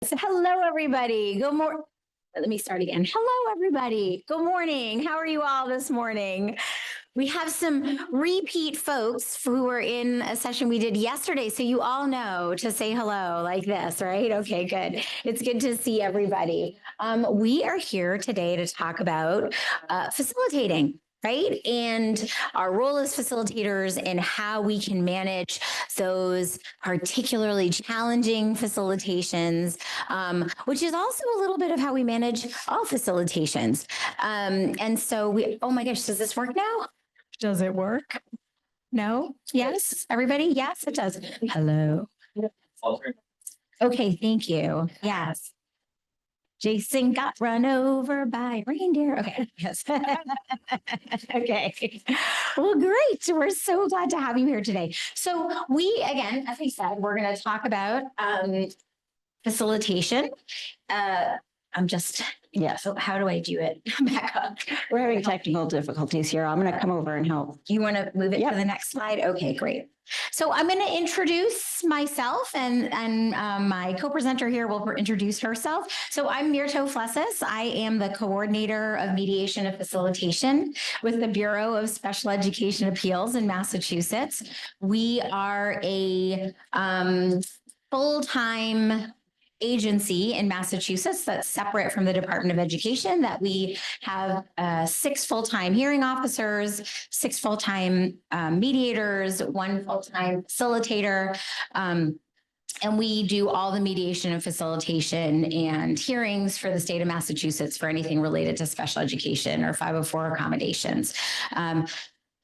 So hello, everybody. Good morning. Let me start again. Hello, everybody. Good morning. How are you all this morning? We have some repeat folks who were in a session we did yesterday. So you all know to say hello like this, right? Okay, good. It's good to see everybody. We are here today to talk about facilitating. Right. And our role as facilitators and how we can manage those particularly challenging facilitations, which is also a little bit of how we manage all facilitations. And so oh my gosh, does this work now? Does it work? No? Yes? Everybody? Yes, it does. Hello. Okay, thank you. Yes. Jason got run over by a reindeer. Okay, yes. Okay. Well, great. We're so glad to have you here today. So again, as I said, we're going to talk about facilitation. So how do I do it? Back up. We're having technical difficulties here. I'm going to come over and help. You want to move it to the next slide? Okay, great. So I'm going to introduce myself and my co-presenter here will introduce herself. So I'm Myrto Flessis. I am the coordinator of mediation and facilitation with the Bureau of Special Education Appeals in Massachusetts. We are a full-time agency in Massachusetts that's separate from the Department of Education, that we have 6 full-time hearing officers, 6 full-time mediators, 1 full-time facilitator. And we do all the mediation and facilitation and hearings for the state of Massachusetts for anything related to special education or 504 accommodations.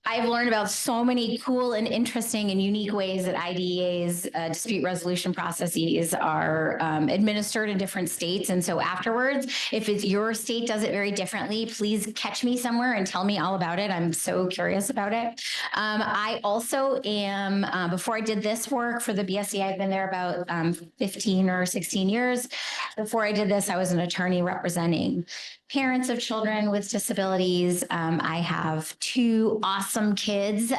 I've learned about so many cool and interesting and unique ways that IDEA's dispute resolution processes are administered in different states. And so afterwards, if it's your state does it very differently, please catch me somewhere and tell me all about it. I'm so curious about it. I also am, before I did this work for the BSC, I've been there about 15 or 16 years. Before I did this, I was an attorney representing parents of children with disabilities. I have 2 awesome kids,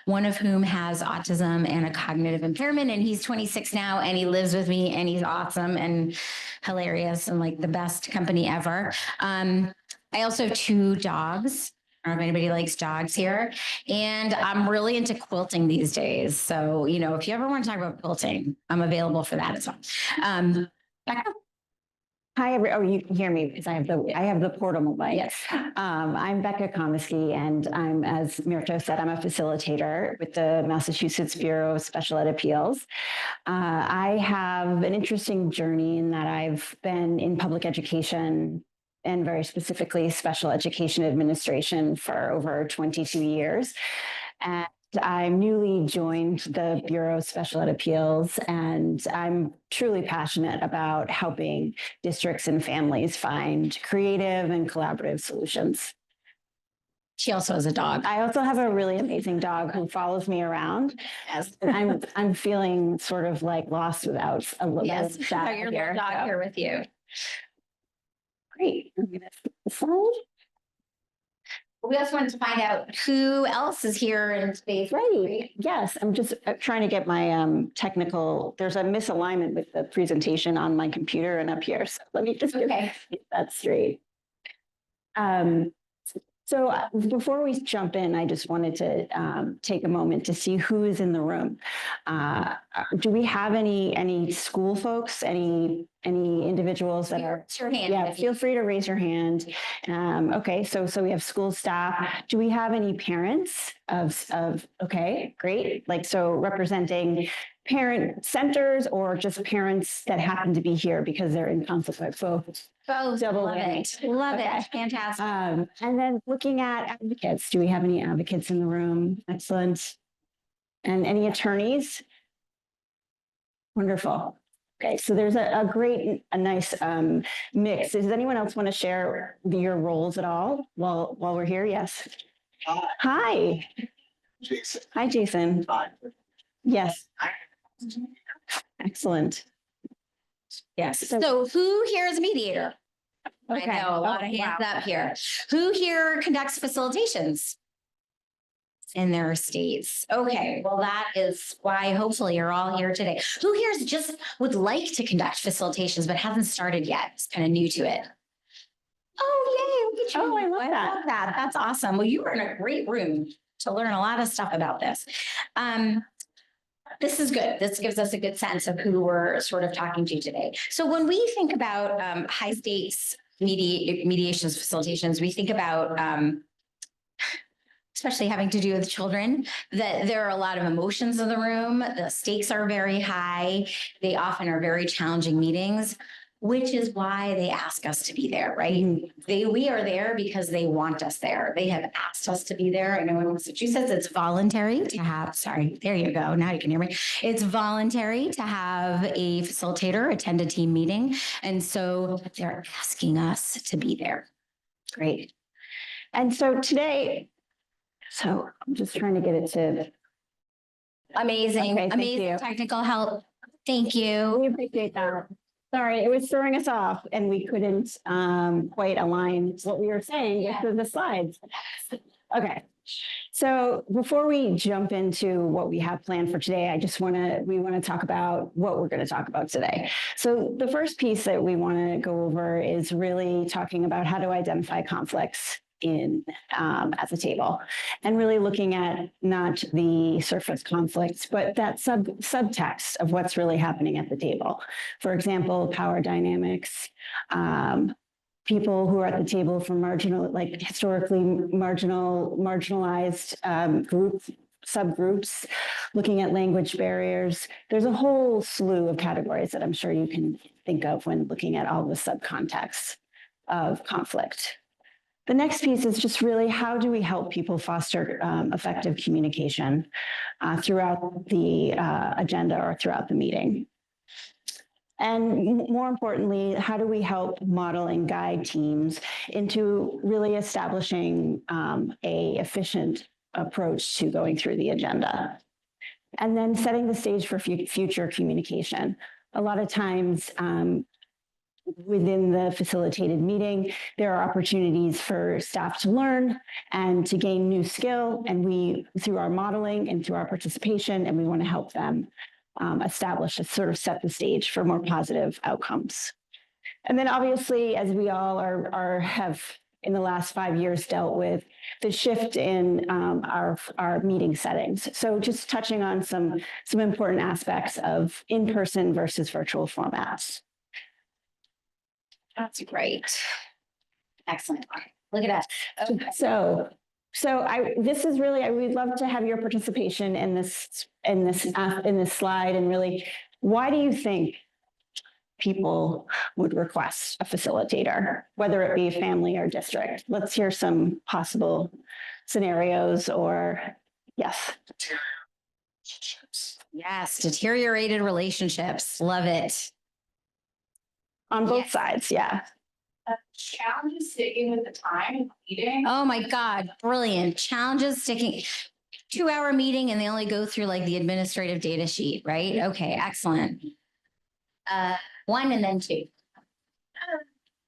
one of whom has autism and a cognitive impairment, and he's 26 now, and he lives with me, and he's awesome and hilarious and like the best company ever. I also have 2 dogs. I don't know if anybody likes dogs here. And I'm really into quilting these days. So, if you ever want to talk about quilting, I'm available for that as well. Becca? Hi, you can hear me because I have the portable mic. Yes. I'm Becca Komisky, and as Myrto said, I'm a facilitator with the Massachusetts Bureau of Special Ed Appeals. I have an interesting journey in that I've been in public education and very specifically special education administration for over 22 years. And I newly joined the Bureau of Special Ed Appeals, and I'm truly passionate about helping districts and families find creative and collaborative solutions. She also has a dog. I also have a really amazing dog who follows me around. Yes. And I'm feeling sort of like lost without a little your here. Dog here with you. Great. I'm going to flip the slide. We also wanted to find out who else is here in space. Right. Yes. I'm just trying to get my technical, there's a misalignment with the presentation on my computer and up here. So let me just get that straight. So before we jump in, I just wanted to take a moment to see who is in the room. Do we have any school folks, any individuals that are? Raise your hand. Yeah, feel free to raise your hand. Okay, so we have school staff. Do we have any parents of okay, great. Like, so representing parent centers or just parents that happen to be here because they're in conflict with both. Both. Love it. Love it. Fantastic. And then looking at advocates, do we have any advocates in the room? Excellent. And any attorneys? Wonderful. Okay, so there's a nice mix. Does anyone else want to share your roles at all while we're here? Yes. Hi. Jason. Hi, Jason. Hi. Yes. Excellent. Yes. So who here is a mediator? Okay. I know a lot of hands up here. Who here conducts facilitations? in their states. Okay, well, that is why hopefully you're all here today. Who here is just would like to conduct facilitations but hasn't started yet? It's kind of new to it. Oh, yay, look at you. Oh, I love that. love that. That's awesome. Well, you are in a great room to learn a lot of stuff about this. This is good. This gives us a good sense of who we're sort of talking to today. So when we think about high stakes mediations, facilitations, we think about especially having to do with children, that there are a lot of emotions in the room. The stakes are very high. They often are very challenging meetings, which is why they ask us to be there, right? We are there because they want us there. They have asked us to be there. I know in Massachusetts, it's voluntary to have, sorry, there you go. Now you can hear me. It's voluntary to have a facilitator attend a team meeting. And so they're asking us to be there. Great. And so today, so I'm just trying to get it to. Amazing, Okay, thank amazing you. technical help. Thank you. We appreciate that. Sorry, it was throwing us off and we couldn't quite align what we were saying with the slides. Okay. So before we jump into what we have planned for today, we want to talk about what we're going to talk about today. So the first piece that we want to go over is really talking about how to identify conflicts at the table, and really looking at not the surface conflicts, but that subtext of what's really happening at the table. For example, power dynamics, people who are at the table from historically marginalized subgroups, looking at language barriers. There's a whole slew of categories that I'm sure you can think of when looking at all the subcontexts of conflict. The next piece is just really how do we help people foster effective communication throughout the agenda or throughout the meeting. And more importantly, how do we help model and guide teams into really establishing a efficient approach to going through the agenda? And then setting the stage for future communication. A lot of times, within the facilitated meeting, there are opportunities for staff to learn and to gain new skill. And we, through our modeling and through our participation, and we want to help them establish a sort of set the stage for more positive outcomes. And then obviously, as we all have in the last 5 years dealt with the shift in our meeting settings. So just touching on some important aspects of in-person versus virtual formats. That's great. Excellent. Look at us. Okay. So this is really, I would love to have your participation in this slide, and really, why do you think people would request a facilitator, whether it be family or district? Let's hear some possible scenarios or yes. Yes, deteriorated relationships. Love it. On both sides, yeah. Challenges sticking with the time meeting. Oh my God, brilliant. Challenges sticking. 2-hour meeting and they only go through like the administrative data sheet, right? Okay, excellent. 1 and then 2.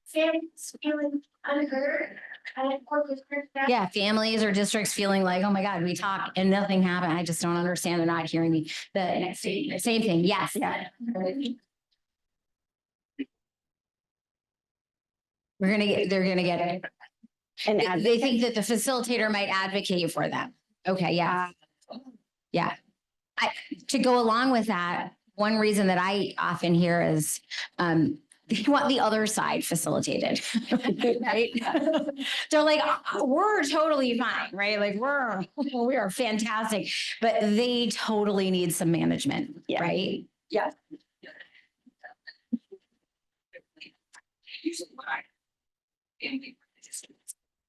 Families feeling unheard. Yeah, families or districts feeling like, oh my God, we talk and nothing happened. I just don't understand. They're not hearing me. The same thing. Yes. Yeah. They're gonna get it. And They think that the facilitator might advocate for them. Okay, yeah. Yeah. To go along with that, one reason that I often hear is they want the other side facilitated, right? They're like, we're totally fine, right? Like we are fantastic, but they totally need some management, right? Yeah.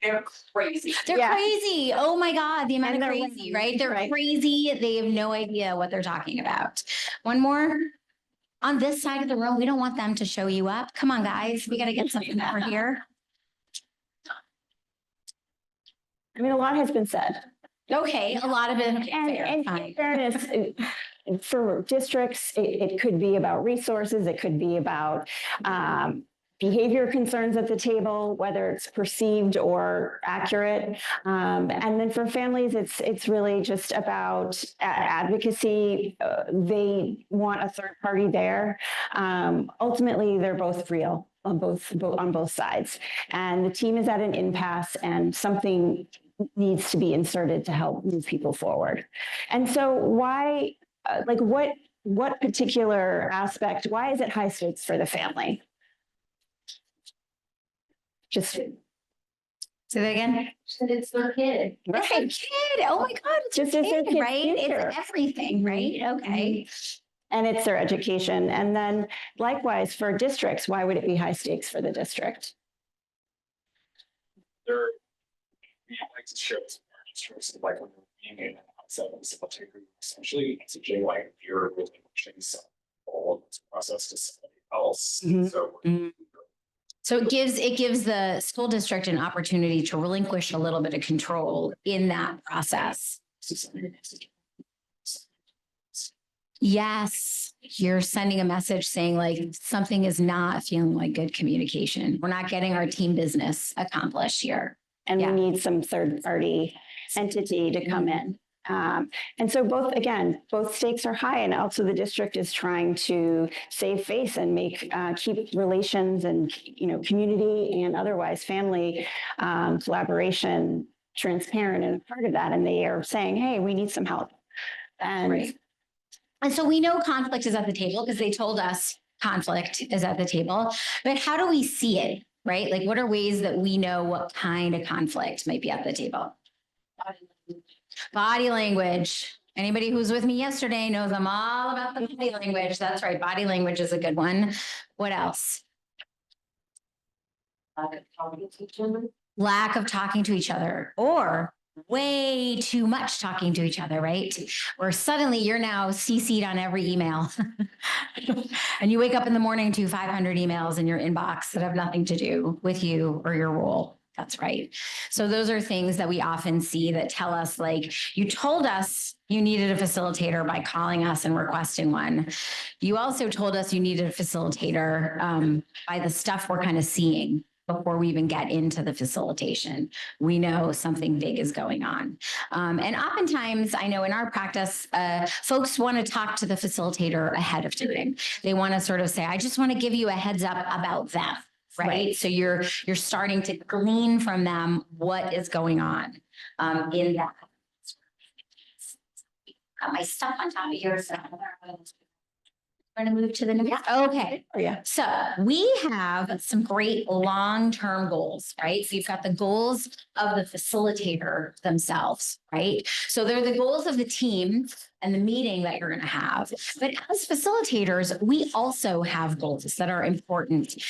They're crazy. They're crazy. Oh my God, the amount of crazy, winning, right? They're crazy. They have no idea what they're talking about. One more. On this side of the room, we don't want them to show you up. Come on, guys. We got to get something over here. I mean, a lot has been said. Okay, a lot of it. And in fairness, for districts, it could be about resources. It could be about behavior concerns at the table, whether it's perceived or accurate. And then for families, it's really just about advocacy. They want a third party there. Ultimately, they're both real on both sides, and the team is at an impasse, and something needs to be inserted to help move people forward. And so, why, what particular aspect? Why is it high stakes for the family? Just say that again. It's their kid. It's a kid. Oh my God, it's Just a as their kid, kid's right? future. It's everything, right? Okay. And it's their education. And then likewise for districts, why would it be high stakes for the district? We like to show some districts like when we're being outside of the facilitator, essentially messaging like you're relinquishing some all of this process to somebody else. So it gives the school district an opportunity to relinquish a little bit of control in that process. Yes, you're sending a message saying like something is not feeling like good communication. We're not getting our team business accomplished here. And Yeah. we need some third party entity to come in. And so both stakes are high, and also the district is trying to save face and keep relations and, community and otherwise family collaboration transparent and a part of that. And they are saying, hey, we need some help. And Right. And so we know conflict is at the table because they told us conflict is at the table, but how do we see it, right? Like what are ways that we know what kind of conflict might be at the table? Body language. Anybody who's with me yesterday knows I'm all about the body language. That's right. Body language is a good one. What else? Lack of talking to each other, or way too much talking to each other, right? Where suddenly you're now CC'd on every email and you wake up in the morning to 500 emails in your inbox that have nothing to do with you or your role. That's right. So those are things that we often see that tell us like, you told us you needed a facilitator by calling us and requesting one. You also told us you needed a facilitator by the stuff we're kind of seeing before we even get into the facilitation. We know something big is going on. And oftentimes, I know in our practice, folks want to talk to the facilitator ahead of time. They want to sort of say, I just want to give you a heads up about them. Right. So you're starting to glean from them what is going on in that. Got my stuff on top of here. So we're going to move to the next. Okay. Oh, yeah. So we have some great long-term goals, right? So you've got the goals of the facilitator themselves, right? So they're the goals of the team and the meeting that you're going to have. But as facilitators, we also have goals that are important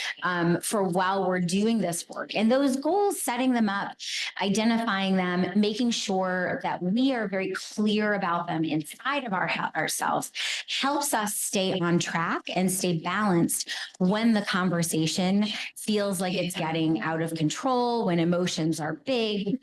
for while we're doing this work. And those goals, setting them up, identifying them, making sure that we are very clear about them inside of ourselves helps us stay on track and stay balanced when the conversation feels like it's getting out of control, when emotions are big,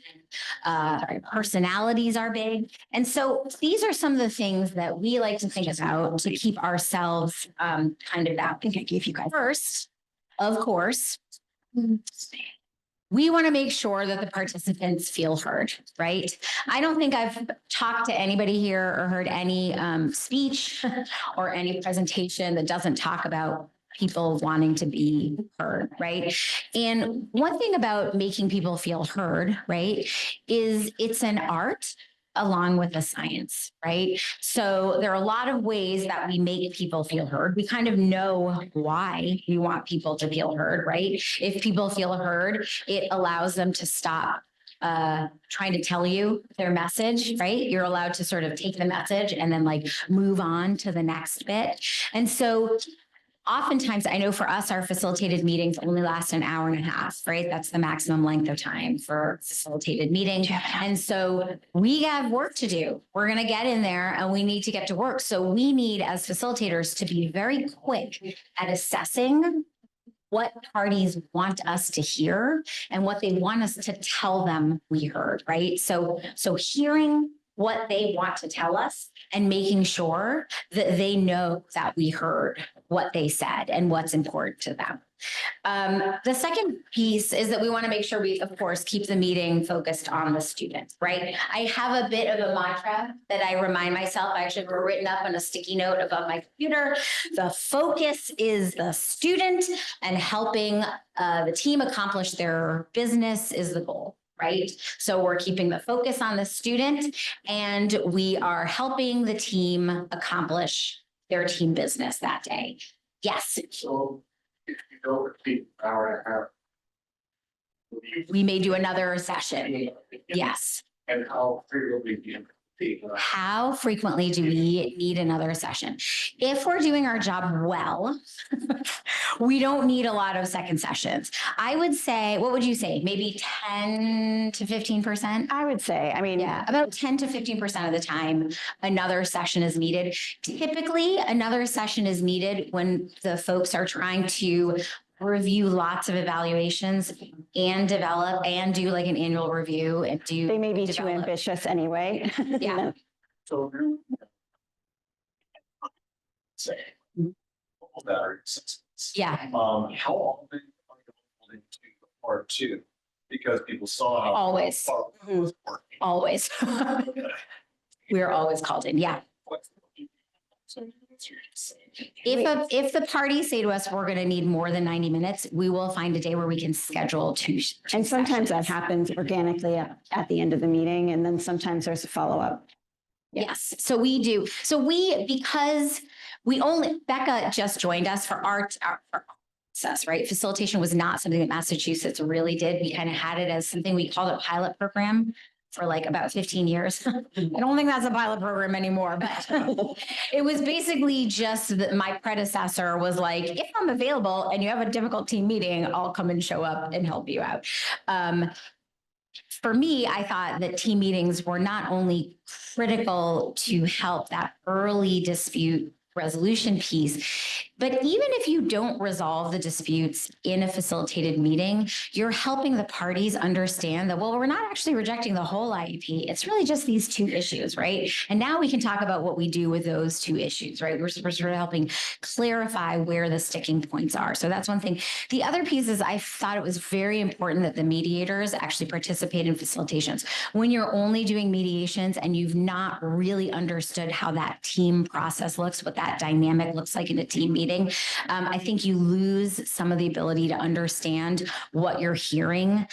personalities are big. And so these are some of the things that we like to think about to keep ourselves kind of that. I think I gave you guys first, of course. We want to make sure that the participants feel heard, right? I don't think I've talked to anybody here or heard any speech or any presentation that doesn't talk about people wanting to be heard, right? And one thing about making people feel heard, right, is it's an art along with the science, right? So there are a lot of ways that we make people feel heard. We kind of know why we want people to feel heard, right? If people feel heard, it allows them to stop trying to tell you their message, right? You're allowed to sort of take the message and then like move on to the next bit. And so oftentimes, I know for us, our facilitated meetings only last an hour and a half, right? That's the maximum length of time for facilitated meeting. And so we have work to do. We're going to get in there and we need to get to work. So we need, as facilitators, to be very quick at assessing what parties want us to hear and what they want us to tell them we heard, right? So hearing what they want to tell us and making sure that they know that we heard what they said and what's important to them. The second piece is that we want to make sure we, of course, keep the meeting focused on the student, right? I have a bit of a mantra that I remind myself. I actually were written up on a sticky note above my computer. The focus is the student, and helping the team accomplish their business is the goal. Right. So we're keeping the focus on the student, and we are helping the team accomplish their team business that day. Yes. So if you go repeat hour and a half. We may do another session. Yes. And how frequently do you repeat? How frequently do we need another session? If we're doing our job well, we don't need a lot of second sessions. I would say, what would you say? Maybe 10 to 15%? I would say, I mean, Yeah, about 10 to 15% of the time, another session is needed. Typically, another session is needed when the folks are trying to review lots of evaluations and develop and do like an annual review and do. they may be too develop. ambitious anyway. Yeah. So. Say. That are 6 months. Yeah, How often are you holding to part two? Because people saw how. Always. part one was working. always. Okay. We're always called in. Yeah. So that's what you're saying. If the parties say to us, we're going to need more than 90 minutes, we will find a day where we can schedule two. And sometimes that sessions. happens organically at the end of the meeting. And then sometimes there's a follow-up. Yes. So we do. So because Becca just joined us for our process, right? Facilitation was not something that Massachusetts really did. We kind of had it as something we called a pilot program for like about 15 years. I don't think that's a pilot program anymore, but it was basically just that my predecessor was like, if I'm available and you have a difficult team meeting, I'll come and show up and help you out. For me, I thought that team meetings were not only critical to help that early dispute resolution piece, but even if you don't resolve the disputes in a facilitated meeting, you're helping the parties understand that, well, we're not actually rejecting the whole IEP. It's really just these two issues, right? And now we can talk about what we do with those two issues, right? We're sort of helping clarify where the sticking points are. So that's one thing. The other piece is I thought it was very important that the mediators actually participate in facilitations. When you're only doing mediations and you've not really understood how that team process looks, what that dynamic looks like in a team meeting, I think you lose some of the ability to understand what you're hearing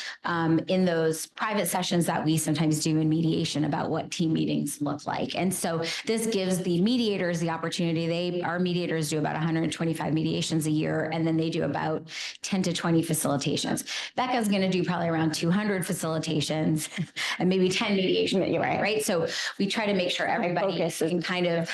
in those private sessions that we sometimes do in mediation about what team meetings look like. And so this gives the mediators the opportunity. Our mediators do about 125 mediations a year, and then they do about 10 to 20 facilitations. Becca's going to do probably around 200 facilitations and maybe 10 mediations. You're right. So we try to make sure everybody can kind of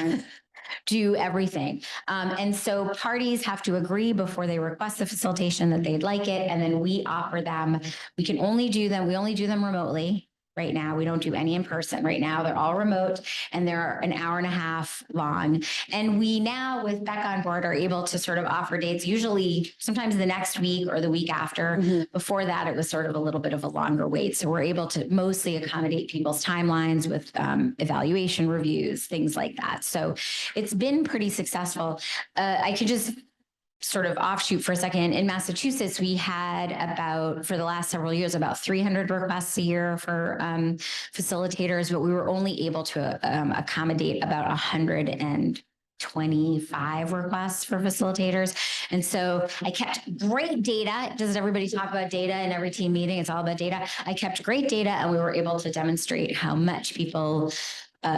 do everything. And so parties have to agree before they request the facilitation that they'd like it. And then we offer them, we only do them remotely. Right now, we don't do any in person. Right now, they're all remote and they're an hour and a half long. And we now, with Becca on board, are able to sort of offer dates, usually sometimes the next week or the week after. Mm-hmm. Before that, it was sort of a little bit of a longer wait. So we're able to mostly accommodate people's timelines with evaluation reviews, things like that. So it's been pretty successful. I could just sort of offshoot for a second. In Massachusetts, we had for the last several years, about 300 requests a year for facilitators, but we were only able to accommodate about 125 requests for facilitators. And so I kept great data. Does everybody talk about data in every team meeting? It's all about data. I kept great data, and we were able to demonstrate how much people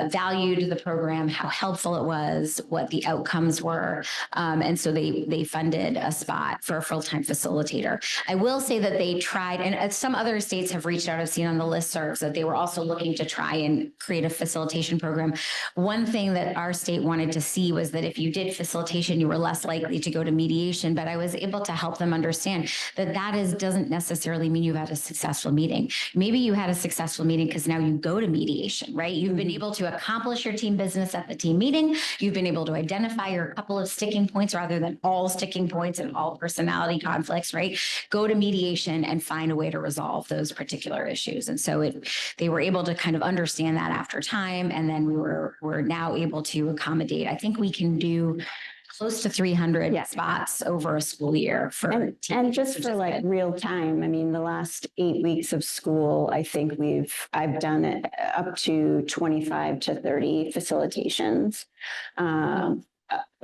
valued the program, how helpful it was, what the outcomes were. And so they funded a spot for a full-time facilitator. I will say that they tried, and some other states have reached out, I've seen on the listservs that they were also looking to try and create a facilitation program. One thing that our state wanted to see was that if you did facilitation, you were less likely to go to mediation, but I was able to help them understand that doesn't necessarily mean you've had a successful meeting. Maybe you had a successful meeting because now you go to mediation, right? You've been able to accomplish your team business at the team meeting. You've been able to identify your couple of sticking points rather than all sticking points and all personality conflicts, right? Go to mediation and find a way to resolve those particular issues. And so they were able to kind of understand that after time. And then we're now able to accommodate. I think we can do close to 300 Yeah. spots over a school year for And teens, just which for is like good. real time, I mean, the last 8 weeks of school, I think I've done it up to 25 to 30 facilitations.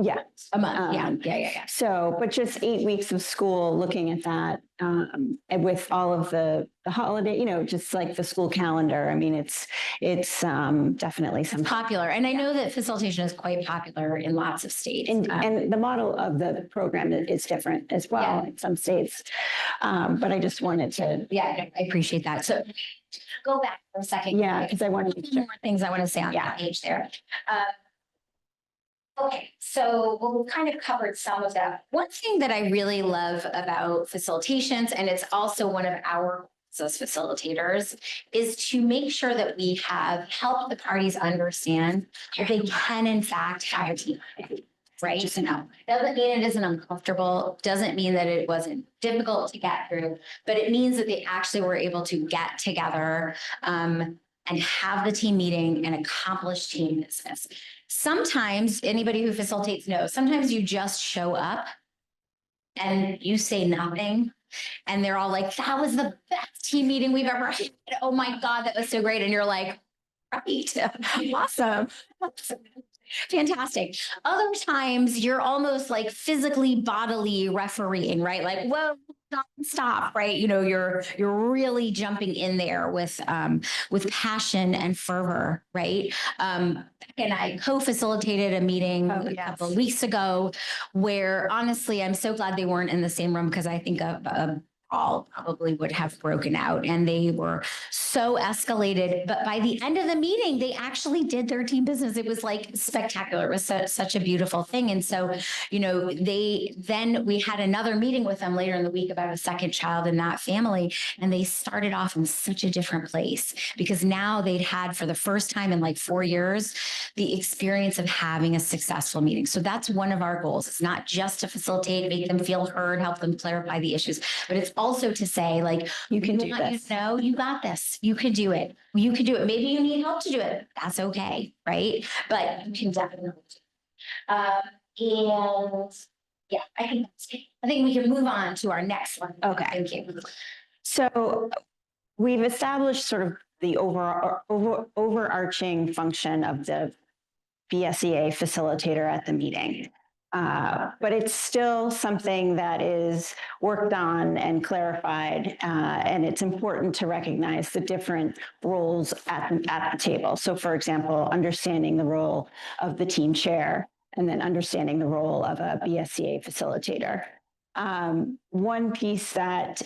Yeah. A month, yeah, Um, yeah. So, but just 8 weeks of school, looking at that, and with all of the holiday, just like the school calendar. I mean, it's definitely something. Popular, and I know that facilitation is quite popular in lots of states. And the model of the program is different as well Yeah. in some states. But I just wanted to, Yeah, I appreciate that. So go back for a second. yeah, because I wanted to Two more things I want to say on that page there. Okay, so we've kind of covered some of that. One thing that I really love about facilitations, and it's also one of our goals as facilitators, is to make sure that we have helped the parties understand that they can in fact have a team. Right? Just no. Doesn't mean it isn't uncomfortable, doesn't mean that it wasn't difficult to get through, but it means that they actually were able to get together and have the team meeting and accomplish team business. Sometimes anybody who facilitates knows, sometimes you just show up and you say nothing. And they're all like, that was the best team meeting we've ever had. Oh my God, that was so great. And you're like, right, awesome. Fantastic. Other times you're almost like physically bodily refereeing, right? Like, whoa, stop, right? You're really jumping in there with passion and fervor, right? And I co-facilitated a meeting a couple of weeks ago where honestly, I'm so glad they weren't in the same room because I think all probably would have broken out, and they were so escalated. But by the end of the meeting, they actually did their team business. It was like spectacular. It was such a beautiful thing. And so, we had another meeting with them later in the week about a second child in that family. And they started off in such a different place because now they'd had for the first time in like 4 years, the experience of having a successful meeting. So that's one of our goals. It's not just to facilitate, make them feel heard, help them clarify the issues, but it's also to say, like, you can do this. You got this. You can do it. You can do it. Maybe you need help to do it. That's okay, right? But you can definitely do it. And yeah, I think we can move on to our next one. Okay. Thank you. So we've established sort of the overarching function of the BSEA facilitator at the meeting. But it's still something that is worked on and clarified, and it's important to recognize the different roles at the table. So, for example, understanding the role of the team chair, and then understanding the role of a BSEA facilitator. One piece that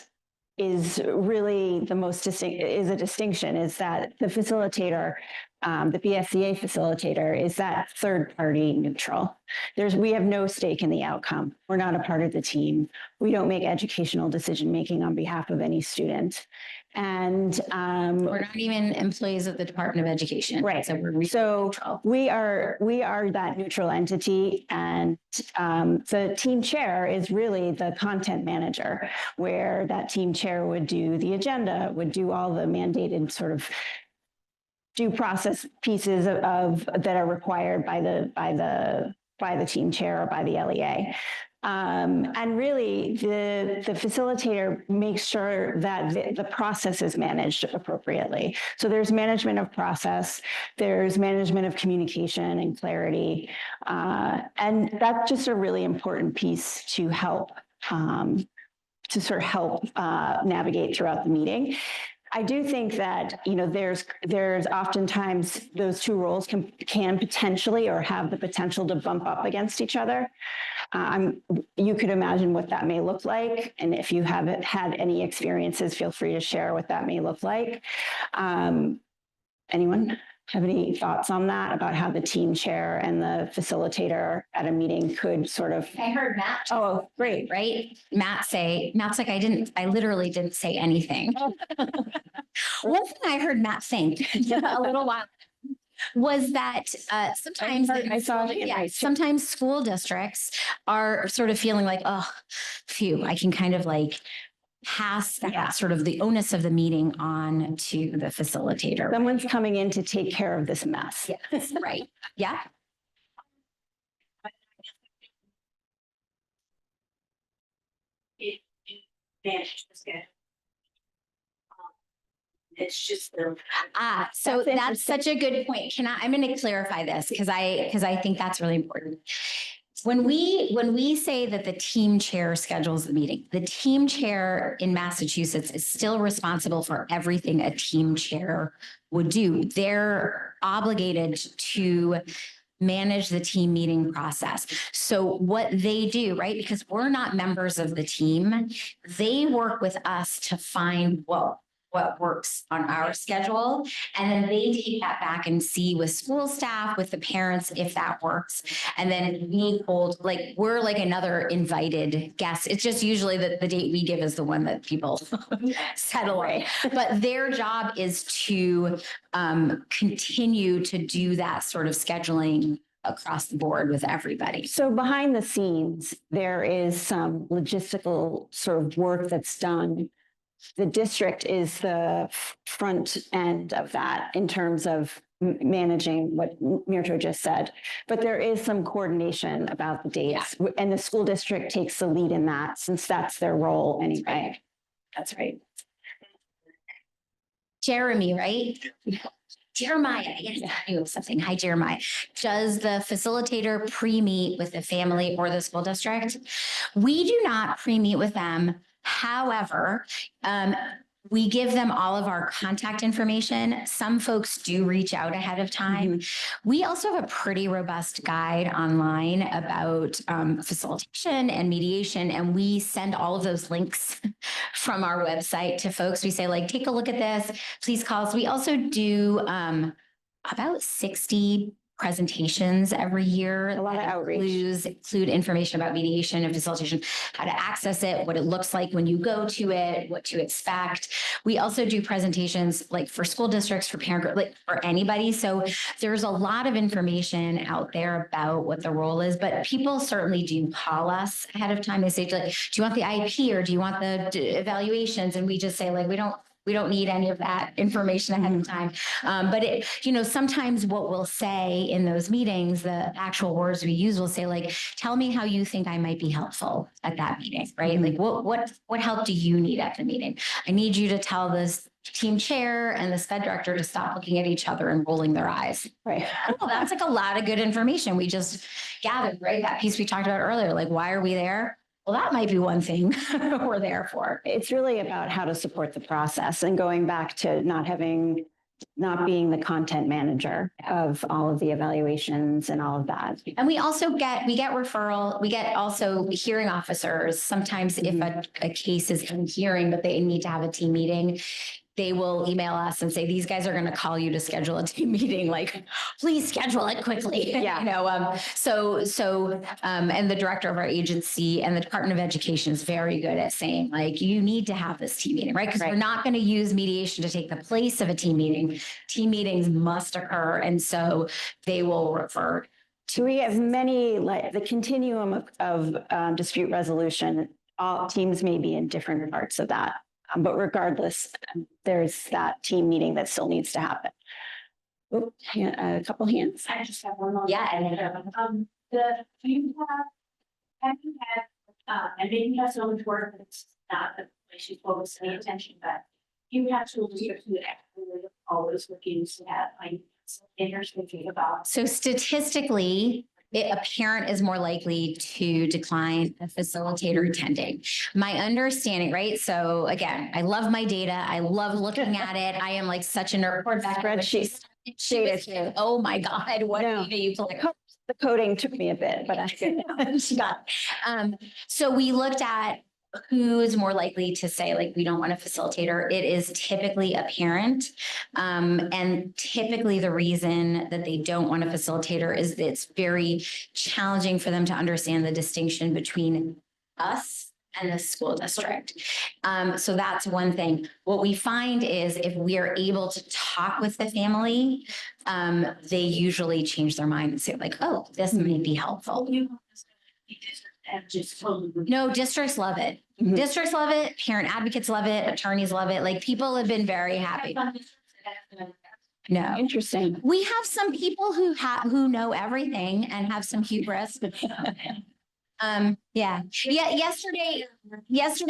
is really the most is a distinction is that the facilitator, the BSEA facilitator, is that third party neutral. We have no stake in the outcome. We're not a part of the team. We don't make educational decision making on behalf of any student. And we're not even employees of the Department of Education. Right. So we're neutral. we are that neutral entity, and the team chair is really the content manager, where that team chair would do the agenda, would do all the mandated sort of due process pieces of that are required by the team chair or by the LEA. And really, the facilitator makes sure that the process is managed appropriately. So there's management of process, there's management of communication and clarity, and that's just a really important piece to help navigate throughout the meeting. I do think that, there's oftentimes those two roles can potentially or have the potential to bump up against each other. You could imagine what that may look like. And if you haven't had any experiences, feel free to share what that may look like. Anyone have any thoughts on that, about how the team chair and the facilitator at a meeting could sort of? I heard Matt. Oh, great. Right? Matt's like, I literally didn't say anything. One thing I heard Matt think a little while was that sometimes sometimes school districts are sort of feeling like, oh, phew, I can kind of like pass that sort of the onus of the meeting on to the facilitator. Someone's coming in to take care of this mess. Yes, right. Yeah. manage the schedule. It's just the. So That's that's such a good point. I'm going to clarify this because I think that's really important. When we say that the team chair schedules the meeting, the team chair in Massachusetts is still responsible for everything a team chair would do. They're obligated to manage the team meeting process. So what they do, right? Because we're not members of the team, they work with us to find what works on our schedule. And then they take that back and see with school staff, with the parents, if that works. And then we hold, like, we're like another invited guest. It's just usually that the date we give is the one that people settle on. But their job is to continue to do that sort of scheduling across the board with everybody. So behind the scenes, there is some logistical sort of work that's done. The district is the front end of that in terms of managing what Mirto just said. But there is some coordination about the dates, and the school district takes the lead in that since that's their role anyway. That's right. Jeremy, right? Jeremiah, yes, I knew something. Hi, Jeremiah. Does the facilitator pre-meet with the family or the school district? We do not pre-meet with them. However, we give them all of our contact information. Some folks do reach out ahead of time. We also have a pretty robust guide online about facilitation and mediation, and we send all of those links from our website to folks. We say, like, take a look at this, please call us. We also do about 60 presentations every year. A lot of outreach. Include information about mediation and facilitation, how to access it, what it looks like when you go to it, what to expect. We also do presentations like for school districts, for parent group, like for anybody. So there's a lot of information out there about what the role is, but people certainly do call us ahead of time. They say, like, do you want the IP or do you want the evaluations? And we just say, like, we don't need any of that information ahead of time. But it, sometimes what we'll say in those meetings, the actual words we use will say, like, tell me how you think I might be helpful at that meeting, right? Like, what help do you need at the meeting? I need you to tell this team chair and the SPED director to stop looking at each other and rolling their eyes. Right. Oh, that's like a lot of good information we just gathered, right? That piece we talked about earlier, like, why are we there? Well, that might be one thing we're there for. It's really about how to support the process and going back to not being the content manager of all of the evaluations and all of that. And we also get referral. We get also hearing officers. Sometimes if a case is in hearing, but they need to have a team meeting, they will email us and say, these guys are going to call you to schedule a team meeting. Like, please schedule it quickly. Yeah. And the director of our agency and the Department of Education is very good at saying, like, you need to have this team meeting, right? Because we're not going to use mediation to take the place of a team meeting. Team meetings must occur. And so they will refer. So we have many, like the continuum of dispute resolution. All teams may be in different parts of that. But regardless, there's that team meeting that still needs to happen. Oh, a couple hands. I just have one more. Yeah. You have you had, and maybe you have so much work that's not the place you focus any attention, but you have school districts who actually always looking to have, like, thinking about. So statistically, a parent is more likely to decline a facilitator attending. My understanding, right? So again, I love my data. I love looking at it. I am like such a nerd. Spreadsheet. Oh my God, what data you collect? The coding took me a bit, but she got it. So we looked at who is more likely to say, like, we don't want a facilitator. It is typically a parent. And typically the reason that they don't want a facilitator is that it's very challenging for them to understand the distinction between us and the school district. So that's one thing. What we find is if we are able to talk with the family, they usually change their mind and say, like, oh, this may be helpful. No, districts love it. Districts love it. Parent advocates love it. Attorneys love it. Like, people have been very happy. No. interesting. We have some people who know everything and have some hubris. Yeah. Yesterday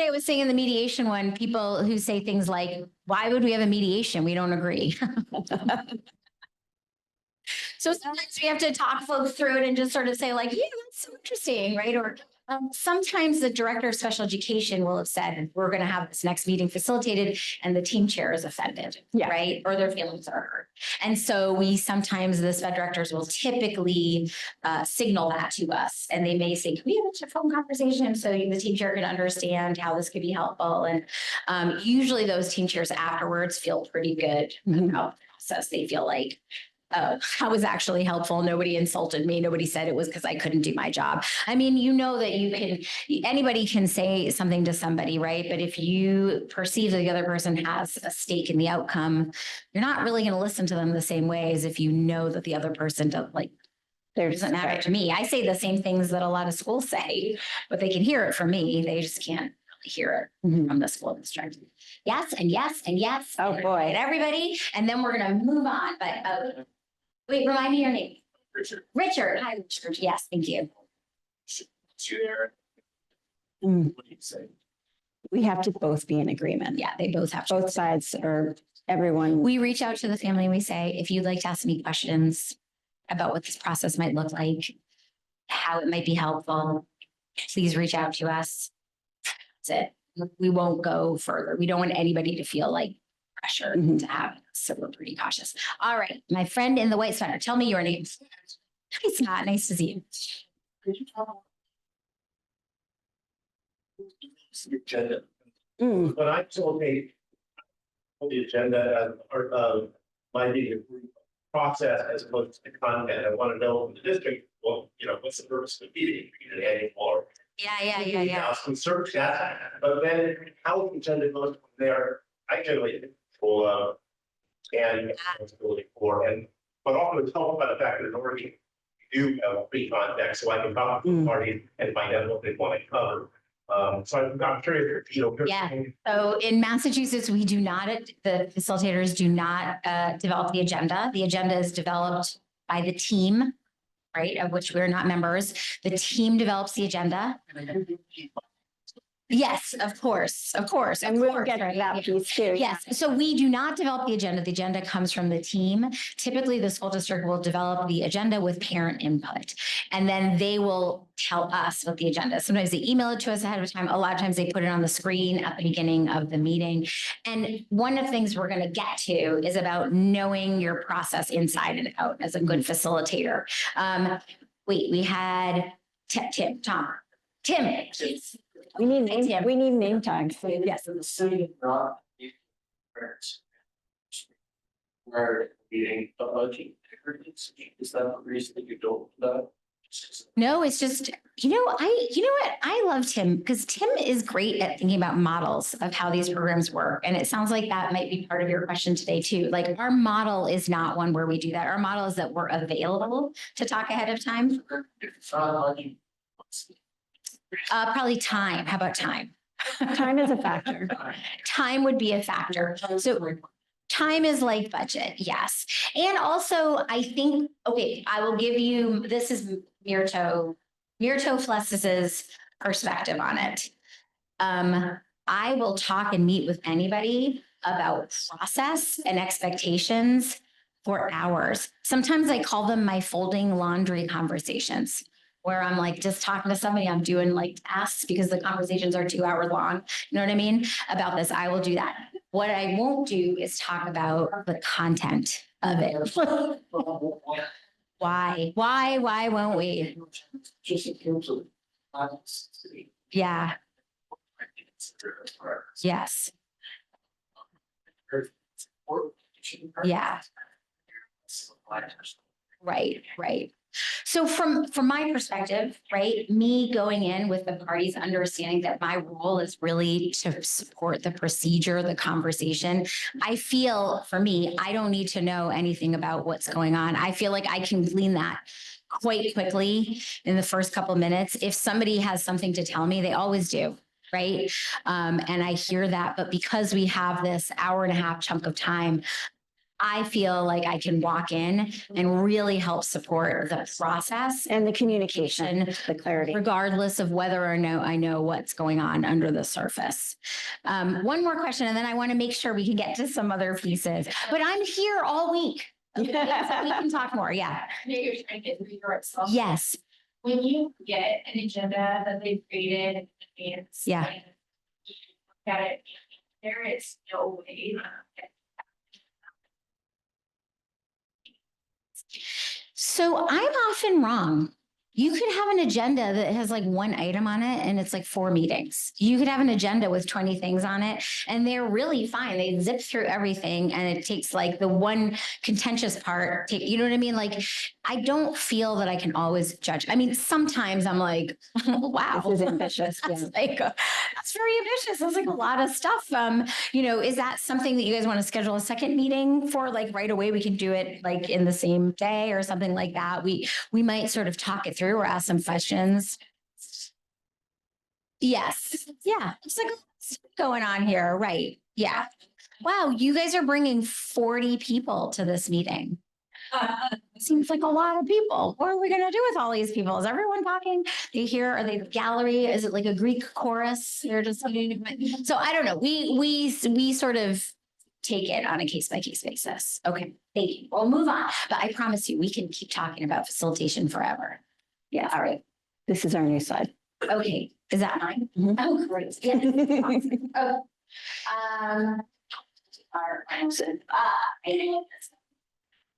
I was saying in the mediation one, people who say things like, why would we have a mediation? We don't agree. So sometimes we have to talk folks through it and just sort of say like, yeah, that's so interesting, right? Or sometimes the director of special education will have said, we're going to have this next meeting facilitated and the team chair is offended, Yeah. right? Or their feelings are hurt. And so sometimes the SPED directors will typically signal that to us. And they may say, can we have a phone conversation so the team chair can understand how this could be helpful? And usually those team chairs afterwards feel pretty good about the process. They feel like, I was actually helpful. Nobody insulted me. Nobody said it was because I couldn't do my job. I mean, you know that anybody can say something to somebody, right? But if you perceive that the other person has a stake in the outcome, you're not really going to listen to them the same way as if you know that the other person doesn't matter to me. I say the same things that a lot of schools say, but they can hear it from me. They just can't hear it from the school district. Yes, and yes, and yes. Oh, boy. And everybody. And then we're going to move on. But wait, remind me your name. Richard. Richard. Hi, Richard. Yes, thank you. You there? Mm. What do you say? We have to both be in agreement. Yeah, they both have to. Both sides or everyone. We reach out to the family and we say, if you'd like to ask me questions about what this process might look like, how it might be helpful, please reach out to us. That's it. We won't go further. We don't want anybody to feel like pressure to have it. So we're pretty cautious. All right. My friend in the white sweater, tell me your name. It's not nice to see you. Could you tell the agenda? When I told me the agenda or my meeting process as opposed to the content, I want to know from the district, well, what's the purpose of the meeting? An annual or Yeah. some search that, but then how the agenda goes from there, I generally will and responsibility for, but also it's helped by the fact that already do have a pre-context, so I can talk to the party and find out what they want to cover. So I'm curious, Yeah. So in Massachusetts, we do not, the facilitators do not develop the agenda. The agenda is developed by the team, right, of which we're not members. The team develops the agenda. Yes, of course. And we'll get to that piece too. Yes. So we do not develop the agenda. The agenda comes from the team. Typically, the school district will develop the agenda with parent input, and then they will tell us what the agenda is. Sometimes they email it to us ahead of time. A lot of times they put it on the screen at the beginning of the meeting. And one of the things we're going to get to is about knowing your process inside and out as a good facilitator. We had Tom. Tim, please. We need name tags. Yes. In the city, where meeting the budget, is that the reason that you don't do that? No, it's just, you know what? I love Tim because Tim is great at thinking about models of how these programs work. And it sounds like that might be part of your question today too. Like our model is not one where we do that. Our model is that we're available to talk ahead of time. Probably time. How about time? Time is a factor. Time would be a factor. So time is like budget. Yes. And also I think, okay, I will give you, this is Mirto Flesis's perspective on it. I will talk and meet with anybody about process and expectations for hours. Sometimes I call them my folding laundry conversations, where I'm like just talking to somebody, I'm doing like tasks because the conversations are 2 hours long. You know what I mean? About this, I will do that. What I won't do is talk about the content of it. Why won't we? Yeah. Yes. Yeah. Right. So from my perspective, right, me going in with the parties understanding that my role is really to support the procedure, the conversation, I feel for me, I don't need to know anything about what's going on. I feel like I can glean that quite quickly in the first couple of minutes. If somebody has something to tell me, they always do. Right. And I hear that. But because we have this hour and a half chunk of time, I feel like I can walk in and really help support the process And the communication, the clarity. regardless of whether or no I know what's going on under the surface. One more question, and then I want to make sure we can get to some other pieces, but I'm here all week. Okay, so we can talk more. Yeah. Maybe you're trying to get through your itself. Yes. When you get an agenda that they've created in advance. Yeah. and you look at it, there is no way. So I'm often wrong. You could have an agenda that has like one item on it and it's like 4 meetings. You could have an agenda with 20 things on it and they're really fine. They zip through everything and it takes like the one contentious part. You know what I mean? Like, I don't feel that I can always judge. I mean, sometimes I'm like, wow. This is ambitious. That's Yeah. like, that's very ambitious. That's like a lot of stuff. Is that something that you guys want to schedule a second meeting for? Like right away, we can do it like in the same day or something like that. We might sort of talk it through or ask some questions. Yes. Yeah. It's like what's going on here. Right. Yeah. Wow. You guys are bringing 40 people to this meeting. Seems like a lot of people. What are we going to do with all these people? Is everyone talking? They hear? Are they the gallery? Is it like a Greek chorus? They're just so I don't know. We sort of take it on a case by case basis. Okay, thank you. We'll move on, but I promise you, we can keep talking about facilitation forever. Yeah. All right. This is our new slide. Okay. Is that mine? Mhm. Oh, great. Yeah. Awesome. Oh.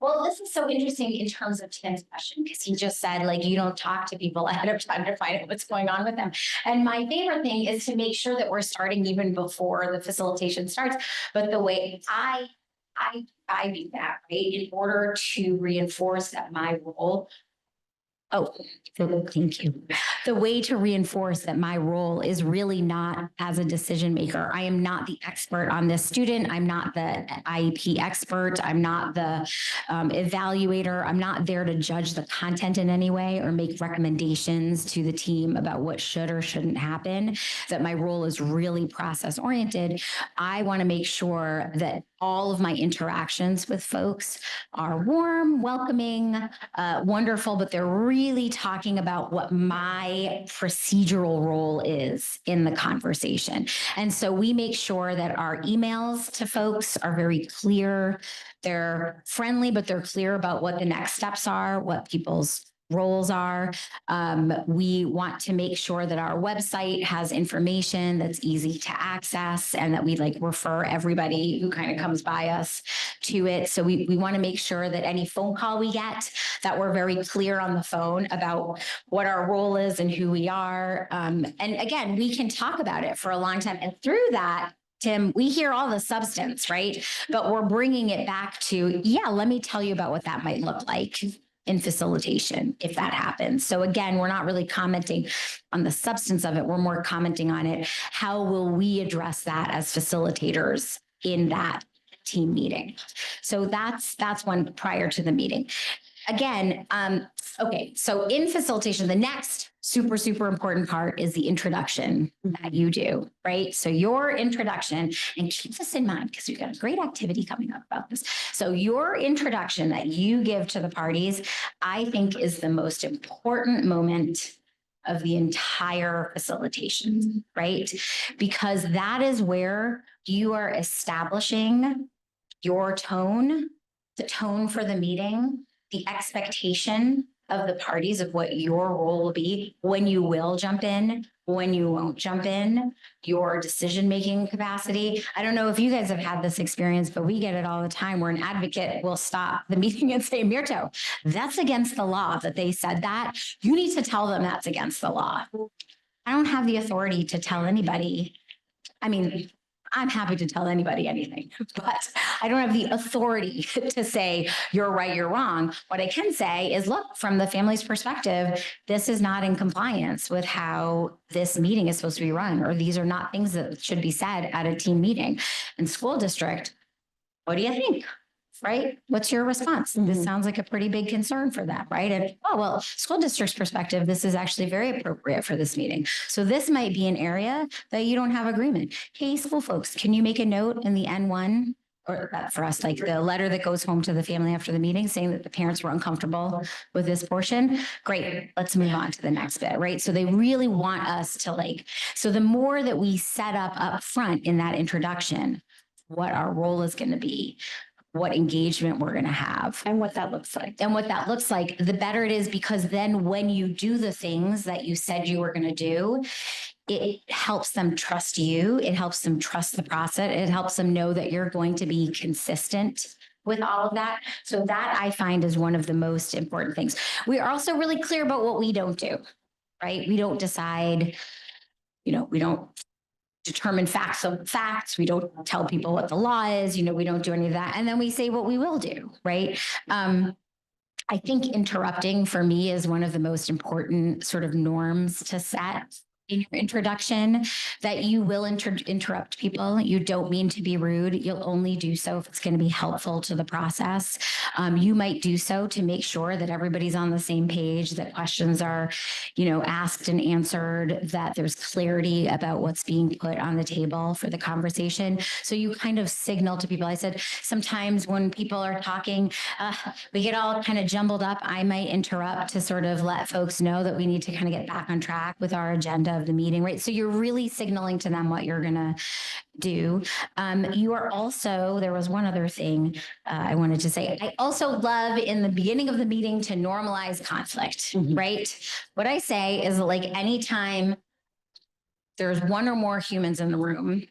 Well, this is so interesting in terms of Tim's question, because he just said, like, you don't talk to people ahead of time to find out what's going on with them. And my favorite thing is to make sure that we're starting even before the facilitation starts. But the way I do that, right, in order to reinforce that my role. Oh, thank you. The way to reinforce that my role is really not as a decision maker. I am not the expert on this student. I'm not the IEP expert. I'm not the evaluator. I'm not there to judge the content in any way or make recommendations to the team about what should or shouldn't happen. That my role is really process oriented. I want to make sure that all of my interactions with folks are warm, welcoming, wonderful, but they're really talking about what my procedural role is in the conversation. And so we make sure that our emails to folks are very clear. They're friendly, but they're clear about what the next steps are, what people's roles are. We want to make sure that our website has information that's easy to access and that we like refer everybody who kind of comes by us to it. So we want to make sure that any phone call we get, that we're very clear on the phone about what our role is and who we are. And again, we can talk about it for a long time. And through that, Tim, we hear all the substance, right? But we're bringing it back to, yeah, let me tell you about what that might look like in facilitation, if that happens. So again, we're not really commenting on the substance of it. We're more commenting on it. How will we address that as facilitators in that team meeting? So that's one prior to the meeting. Again, okay, so in facilitation, the next super important part is the introduction that you do, right? So your introduction, and keep this in mind because we've got a great activity coming up about this. So your introduction that you give to the parties, I think is the most important moment of the entire facilitation, right? Because that is where you are establishing your tone, the tone for the meeting, the expectation of the parties of what your role will be, when you will jump in, when you won't jump in, your decision-making capacity. I don't know if you guys have had this experience, but we get it all the time where an advocate will stop the meeting and say, Mirto, that's against the law that they said that. You need to tell them that's against the law. I don't have the authority to tell anybody. I mean, I'm happy to tell anybody anything, but I don't have the authority to say you're right, you're wrong. What I can say is, look, from the family's perspective, this is not in compliance with how this meeting is supposed to be run, or these are not things that should be said at a team meeting. And school district, what do you think? Right? What's your response? This sounds like a pretty big concern for them, right? And, oh, well, school district's perspective, this is actually very appropriate for this meeting. So this might be an area that you don't have agreement. Hey, school folks, can you make a note in the N1 or that for us, like the letter that goes home to the family after the meeting saying that the parents were uncomfortable with this portion. Great, let's move on to the next bit, right? So they really want us to like, so the more that we set up front in that introduction, what our role is going to be, what engagement we're going to have. And what that looks like. And what that looks like, the better it is, because then when you do the things that you said you were going to do, it helps them trust you. It helps them trust the process. It helps them know that you're going to be consistent with all of that. So that I find is one of the most important things. We are also really clear about what we don't do, right? We don't decide, we don't determine facts of facts. We don't tell people what the law is, we don't do any of that. And then we say what we will do, right? I think interrupting for me is one of the most important sort of norms to set in your introduction, that you will interrupt people. You don't mean to be rude. You'll only do so if it's going to be helpful to the process. You might do so to make sure that everybody's on the same page, that questions are, asked and answered, that there's clarity about what's being put on the table for the conversation. So you kind of signal to people. I said, sometimes when people are talking, we get all kind of jumbled up. I might interrupt to sort of let folks know that we need to kind of get back on track with our agenda of the meeting, right? So you're really signaling to them what you're going to do. You are also, there was one other thing I wanted to say. I also love in the beginning of the meeting to normalize conflict, right? What I say is like anytime there's one or more humans in the room,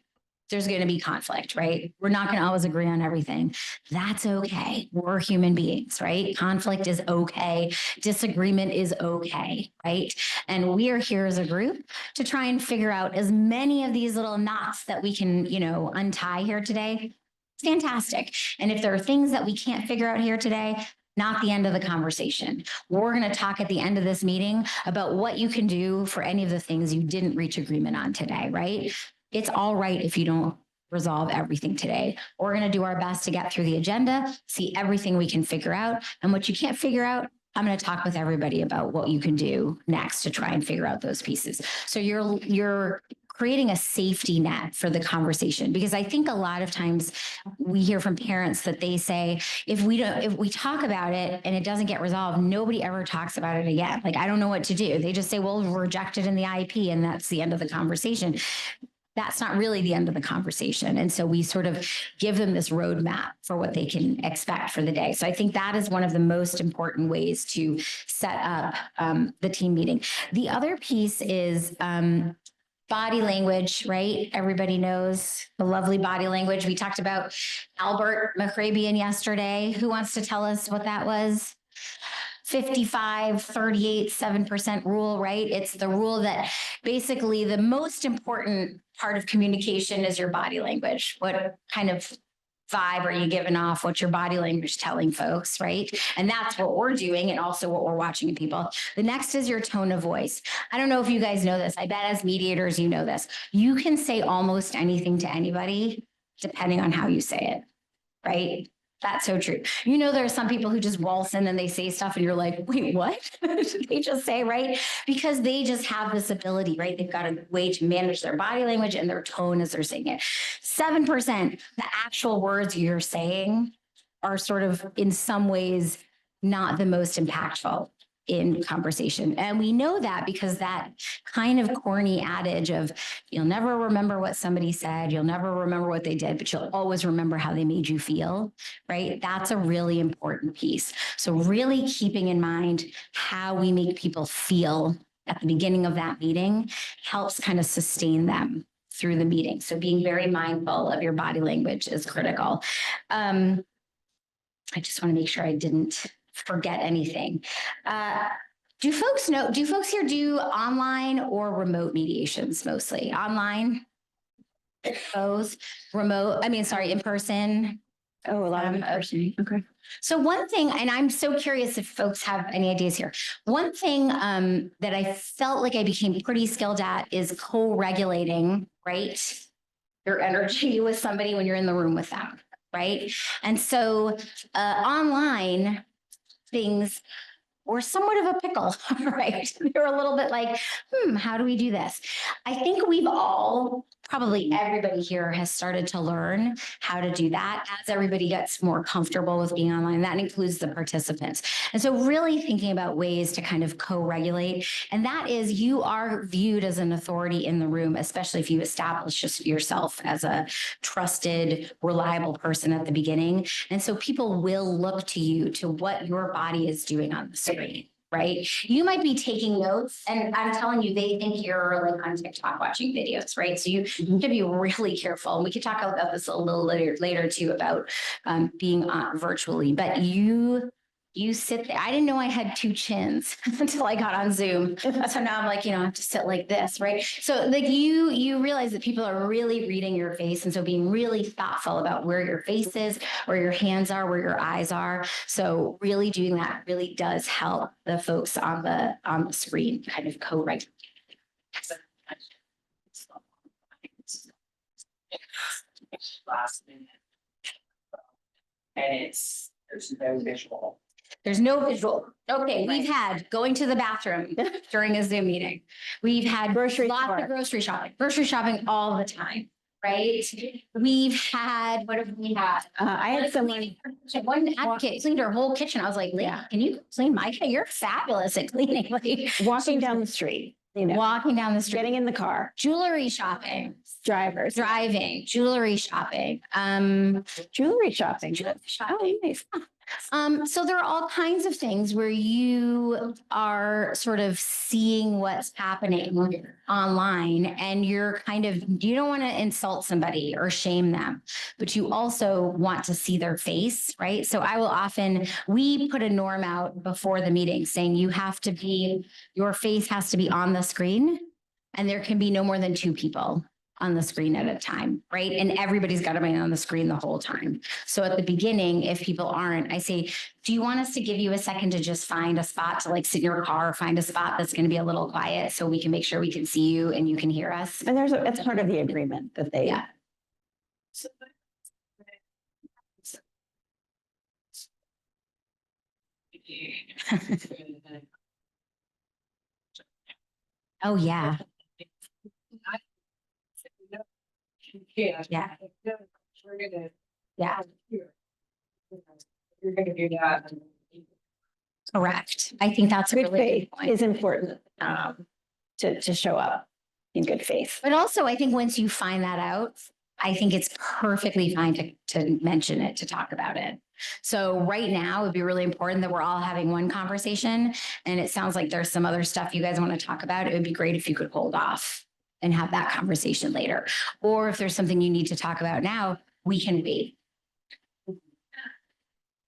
there's going to be conflict, right? We're not going to always agree on everything. That's okay. We're human beings, right? Conflict is okay. Disagreement is okay, right? And we are here as a group to try and figure out as many of these little knots that we can, untie here today. Fantastic. And if there are things that we can't figure out here today, not the end of the conversation. We're going to talk at the end of this meeting about what you can do for any of the things you didn't reach agreement on today, right? It's all right if you don't resolve everything today. We're going to do our best to get through the agenda, see everything we can figure out. And what you can't figure out, I'm going to talk with everybody about what you can do next to try and figure out those pieces. So you're creating a safety net for the conversation, because I think a lot of times we hear from parents that they say, if we talk about it and it doesn't get resolved, nobody ever talks about it again. Like, I don't know what to do. They just say, well, we'll reject it in the IEP and that's the end of the conversation. That's not really the end of the conversation. And so we sort of give them this roadmap for what they can expect for the day. So I think that is one of the most important ways to set up the team meeting. The other piece is body language, right? Everybody knows the lovely body language. We talked about Albert McCrabian yesterday. Who wants to tell us what that was? 55, 38, 7% rule, right? It's the rule that basically the most important part of communication is your body language. What kind of vibe are you giving off? What's your body language telling folks, right? And that's what we're doing, and also what we're watching in people. The next is your tone of voice. I don't know if you guys know this. I bet as mediators, you know this. You can say almost anything to anybody depending on how you say it, right? That's so true. There are some people who just waltz in and they say stuff and you're like, wait, what did they just say, right? Because they just have this ability, right? They've got a way to manage their body language and their tone as they're saying it. 7%, the actual words you're saying are sort of in some ways not the most impactful in conversation. And we know that because that kind of corny adage of you'll never remember what somebody said, you'll never remember what they did, but you'll always remember how they made you feel, right? That's a really important piece. So really keeping in mind how we make people feel at the beginning of that meeting helps kind of sustain them through the meeting. So being very mindful of your body language is critical. I just want to make sure I didn't forget anything. Do folks here do online or remote mediations mostly? Online? Both? Remote? In person? Oh, a lot of in person. Okay. So one thing, and I'm so curious if folks have any ideas here. One thing that I felt like I became pretty skilled at is co-regulating, right? Your energy with somebody when you're in the room with them, right? And so online things, were somewhat of a pickle, right? They were a little bit like, how do we do this? I think we've all, probably everybody here has started to learn how to do that as everybody gets more comfortable with being online. That includes the participants. And so really thinking about ways to kind of co-regulate. And that is, you are viewed as an authority in the room, especially if you establish just yourself as a trusted, reliable person at the beginning. And so people will look to you to what your body is doing on the screen. Right? You might be taking notes, and I'm telling you, they think you're like on TikTok watching videos, right? So you should be really careful. And we could talk about this a little later too, about being virtually, but you sit there. I didn't know I had two chins until I got on Zoom. So now I'm like, I have to sit like this, right? So like you realize that people are really reading your face. And so being really thoughtful about where your face is, where your hands are, where your eyes are. So really doing that really does help the folks on the screen kind of co-regulate. Last minute. And there's no visual. There's no visual. Okay, we've had going to the bathroom during a Zoom meeting. We've had Grocery lots store. of grocery shopping all the time, right? We've had, what have we had? I had someone, One advocate cleaned her whole kitchen. I was like, Yeah. can you clean my kitchen? You're fabulous at cleaning. Like, walking down the street, walking down the street, getting in the car, jewelry shopping, drivers, driving, jewelry shopping, jewelry shopping. jewelry shopping. Oh, nice. So there are all kinds of things where you are sort of seeing what's happening online, and you're kind of, you don't want to insult somebody or shame them, but you also want to see their face, right? So I will often, we put a norm out before the meeting saying your face has to be on the screen, and there can be no more than 2 people on the screen at a time, right? And everybody's got to be on the screen the whole time. So at the beginning, if people aren't, I say, do you want us to give you a second to just find a spot to like sit in your car, or find a spot that's going to be a little quiet so we can make sure we can see you and you can hear us? And it's part of the agreement that they. Yeah. Oh, yeah. Yeah. Yeah. We're gonna. Yeah. You're gonna do that. Correct. I think that's a Good really faith good point. is important to show up in good faith. But also, I think once you find that out, I think it's perfectly fine to mention it, to talk about it. So right now, it'd be really important that we're all having one conversation. And it sounds like there's some other stuff you guys want to talk about. It would be great if you could hold off and have that conversation later. Or if there's something you need to talk about now, we can wait.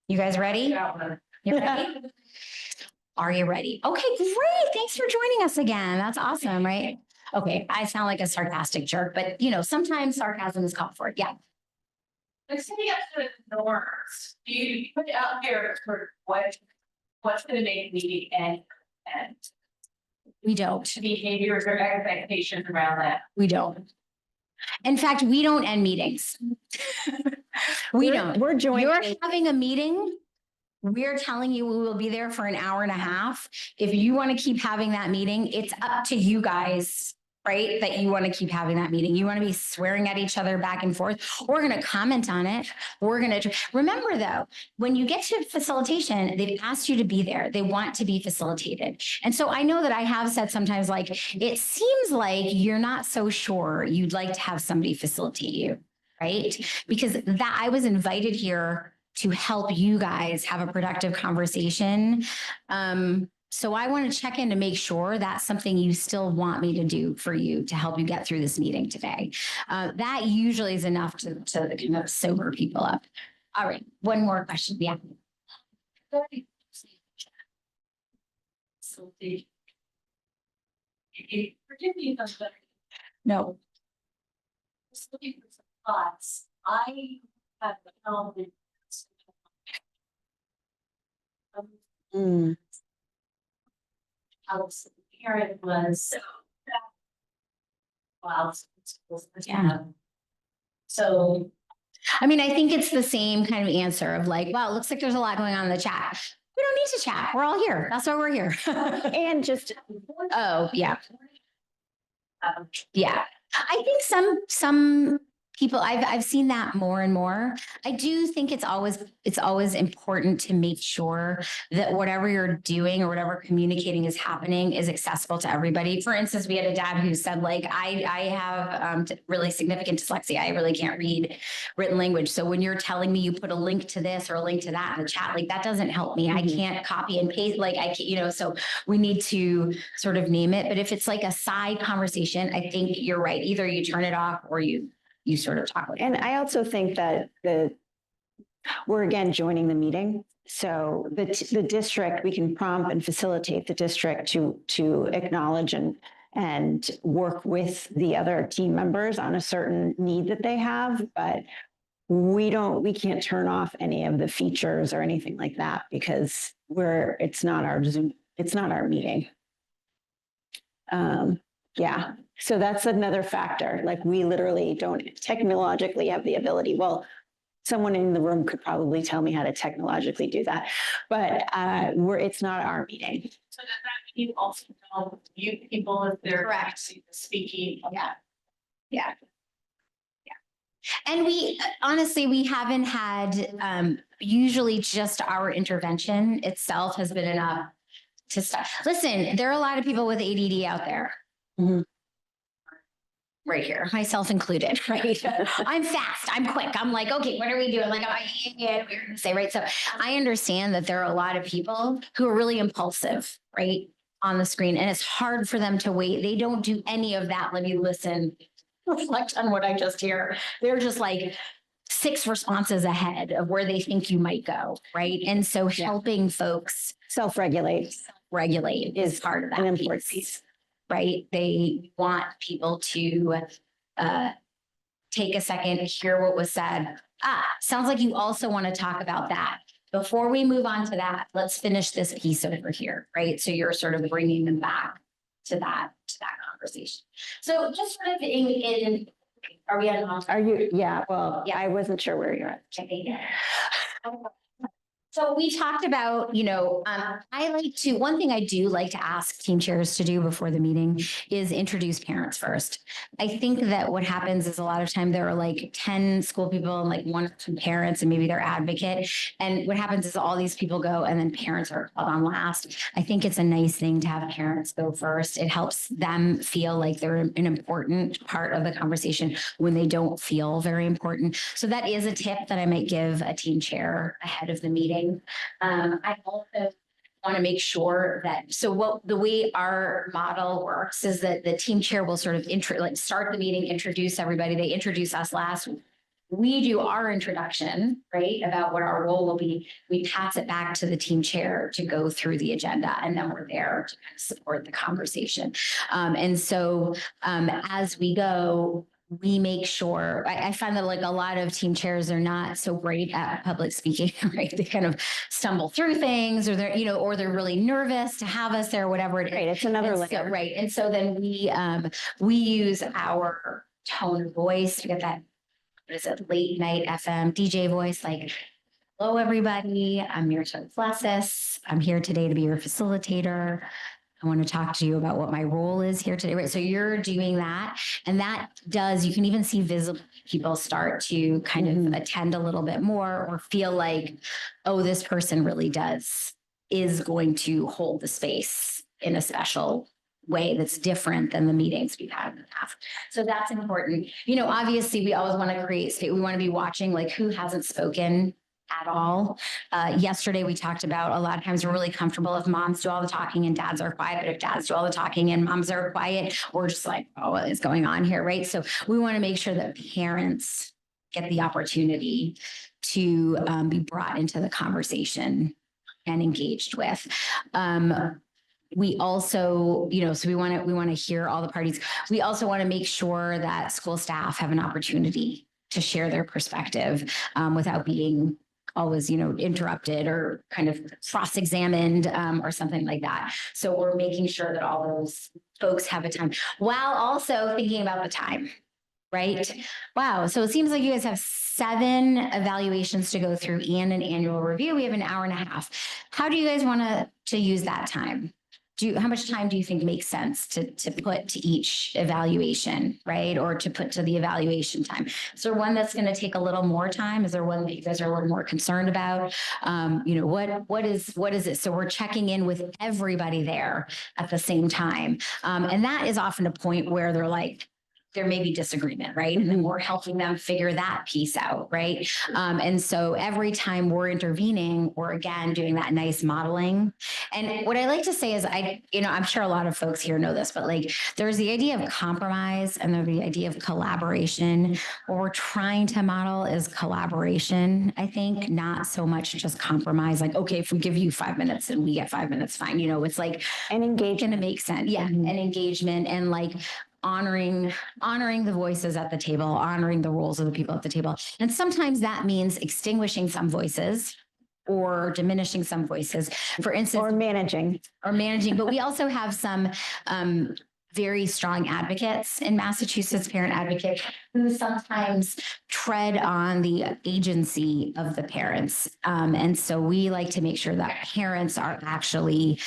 You guys ready? You ready? Are you ready? Okay, great. Thanks for joining us again. That's awesome, right? Okay, I sound like a sarcastic jerk, but sometimes sarcasm is called for. Yeah. But setting up the norms, do you put it out there for what's gonna make me and We don't. behaviors or expectations around that? We don't. In fact, we don't end meetings. We don't. We're joining. You're having a meeting. We're telling you we will be there for an hour and a half. If you want to keep having that meeting, it's up to you guys, right? That you want to keep having that meeting. You want to be swearing at each other back and forth. We're going to comment on it. We're going to remember though, when you get to facilitation, they've asked you to be there. They want to be facilitated. And so I know that I have said sometimes like, it seems like you're not so sure you'd like to have somebody facilitate you, right? Because that I was invited here to help you guys have a productive conversation. So I want to check in to make sure that's something you still want me to do for you to help you get through this meeting today. That usually is enough to kind of sober people up. All right, one more question. Yeah. Forgive me if I'm better. No. Just looking for some thoughts. I have found that Mm. I was parent was wow. Yeah. So I mean, I think it's the same kind of answer of like, wow, it looks like there's a lot going on in the chat. We don't need to chat. We're all here. That's why we're here. And just, Oh, yeah. Yeah. I think some people, I've seen that more and more. I do think it's always important to make sure that whatever you're doing or whatever communicating is happening is accessible to everybody. For instance, we had a dad who said, like, I have really significant dyslexia. I really can't read written language. So when you're telling me you put a link to this or a link to that in the chat, like that doesn't help me. I can't copy and paste. Like I can't, so we need to sort of name it. But if it's like a side conversation, I think you're right. Either you turn it off or you sort of talk like and I also think that we're again joining the meeting. So the district, we can prompt and facilitate the district to acknowledge and work with the other team members on a certain need that they have, but we can't turn off any of the features or anything like that because it's not our Zoom, it's not our meeting. Yeah, so that's another factor. Like we literally don't technologically have the ability. Well, someone in the room could probably tell me how to technologically do that, but it's not our meeting. So does that mean you also don't mute people if they're Correct. speaking? Yeah. And we haven't had, usually just our intervention itself has been enough to stop. Listen, there are a lot of people with ADD out there. Mhm. Right here, myself included, right? I'm fast, I'm quick. I'm like, okay, what are we doing? Like, yeah, we're gonna say, right? So I understand that there are a lot of people who are really impulsive, right? On the screen, and it's hard for them to wait. They don't do any of that. Let me listen, reflect on what I just hear. They're just like 6 responses ahead of where they think you might go, right? And so helping folks Self-regulate regulate is part of that an important piece, right? They want people to take a second, hear what was said. Sounds like you also want to talk about that. Before we move on to that, let's finish this piece over here, right? So you're sort of bringing them back to that conversation. So just sort of in are we on? Are you? Yeah. Well, yeah, I wasn't sure where you're at. So we talked about, one thing I do like to ask team chairs to do before the meeting is introduce parents first. I think that what happens is a lot of time there are like 10 school people and like 1 or 2 parents and maybe their advocate. And what happens is all these people go and then parents are called on last. I think it's a nice thing to have parents go first. It helps them feel like they're an important part of the conversation when they don't feel very important. So that is a tip that I might give a team chair ahead of the meeting. I also want to make sure that, the way our model works is that the team chair will sort of start the meeting, introduce everybody. They introduce us last. We do our introduction, right, about what our role will be. We pass it back to the team chair to go through the agenda, and then we're there to kind of support the conversation. And so as we go, we make sure, I find that like a lot of team chairs are not so great at public speaking, right? They kind of stumble through things or they're really nervous to have us there, whatever it is. Right. It's another layer. So, right. And so then we use our tone of voice to get that, what is it, late night FM DJ voice, like, hello, everybody. I'm Mirta Flassis. I'm here today to be your facilitator. I want to talk to you about what my role is here today. Right. So you're doing that. And that you can even see visible people start to kind of attend a little bit more or feel like, oh, this person really is going to hold the space in a special way that's different than the meetings we've had in the past. So that's important. Obviously we always want to create space. We want to be watching like who hasn't spoken at all. Yesterday, we talked about a lot of times we're really comfortable if moms do all the talking and dads are quiet, but if dads do all the talking and moms are quiet, we're just like, oh, what is going on here, right? So we want to make sure that parents get the opportunity to be brought into the conversation and engaged with. We also, so we want to hear all the parties. We also want to make sure that school staff have an opportunity to share their perspective without being always, interrupted or kind of cross-examined or something like that. So we're making sure that all those folks have a time while also thinking about the time. right? Wow. So it seems like you guys have 7 evaluations to go through and an annual review. We have an hour and a half. How do you guys want to use that time? How much time do you think makes sense to put to each evaluation, right? Or to put to the evaluation time? Is there one that's going to take a little more time? Is there one that you guys are a little more concerned about? What is it? So we're checking in with everybody there at the same time. And that is often a point where they're like, there may be disagreement, right? And then we're helping them figure that piece out, right? And so every time we're intervening, we're again doing that nice modeling. And what I like to say is I'm sure a lot of folks here know this, but like there's the idea of compromise and there's the idea of collaboration. What we're trying to model is collaboration, I think, not so much just compromise. Like, okay, if we give you 5 minutes and we get 5 minutes, fine. It's like And going to make sense. Yeah. And engagement and like honoring the voices at the table, honoring the roles of the people at the table. And sometimes that means extinguishing some voices or diminishing some voices. For instance, or managing. but we also have some very strong advocates in Massachusetts, parent advocates, who sometimes tread on the agency of the parents. And so we like to make sure that parents are actually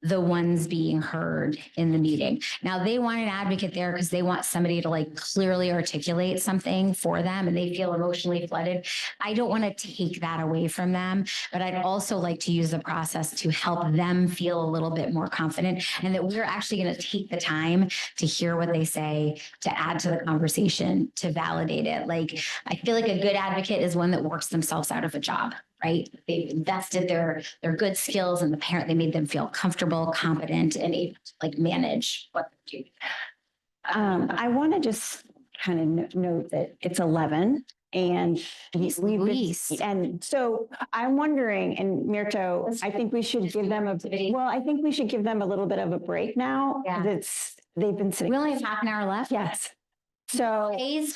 the ones being heard in the meeting. Now they want an advocate there because they want somebody to like clearly articulate something for them and they feel emotionally flooded. I don't want to take that away from them, but I'd also like to use the process to help them feel a little bit more confident and that we're actually going to take the time to hear what they say, to add to the conversation, to validate it. Like, I feel like a good advocate is one that works themselves out of a job. Right? They've invested their good skills in the parent. They made them feel comfortable, competent, and able to like manage what they do. I want to just kind of note that it's 11 and and so I'm wondering, and Mirto, I think we should give them a little bit of a break now. Yeah. They've been sitting. We only have half an hour left. Yes. So, Please.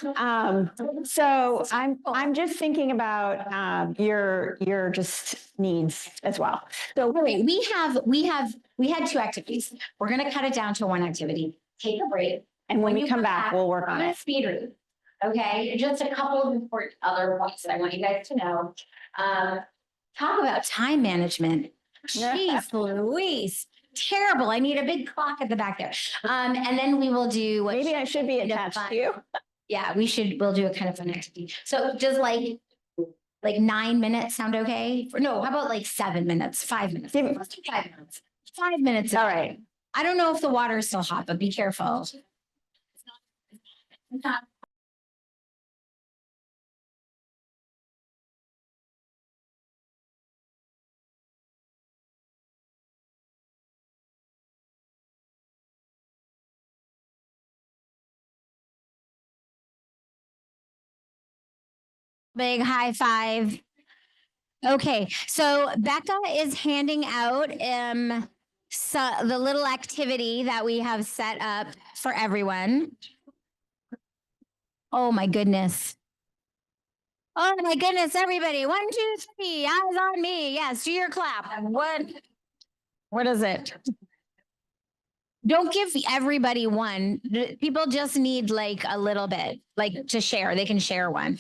so I'm just thinking about your just needs as well. So Wait, we had 2 activities. We're going to cut it down to 1 activity. Take a break. and when we you come back, we'll work on I'm gonna it. speed read. Okay, just a couple of important other points that I want you guys to know. Talk about time management. Jeez Louise, terrible. I need a big clock at the back there. And then we will do what Maybe I should be kind of attached fun. to you. Yeah, we'll do a kind of fun activity. So does like 9 minutes sound okay? No, how about like 7 minutes, 5 minutes? Let's do 5 minutes. 5 minutes. All right. I don't know if the water is still hot, but be careful. It's not. Big high five. Okay, so Becca is handing out the little activity that we have set up for everyone. Oh my goodness. Oh my goodness, everybody. 1, 2, 3. Eyes on me. Yes, do your clap. What is it? Don't give everybody one. People just need like a little bit, like to share. They can share one.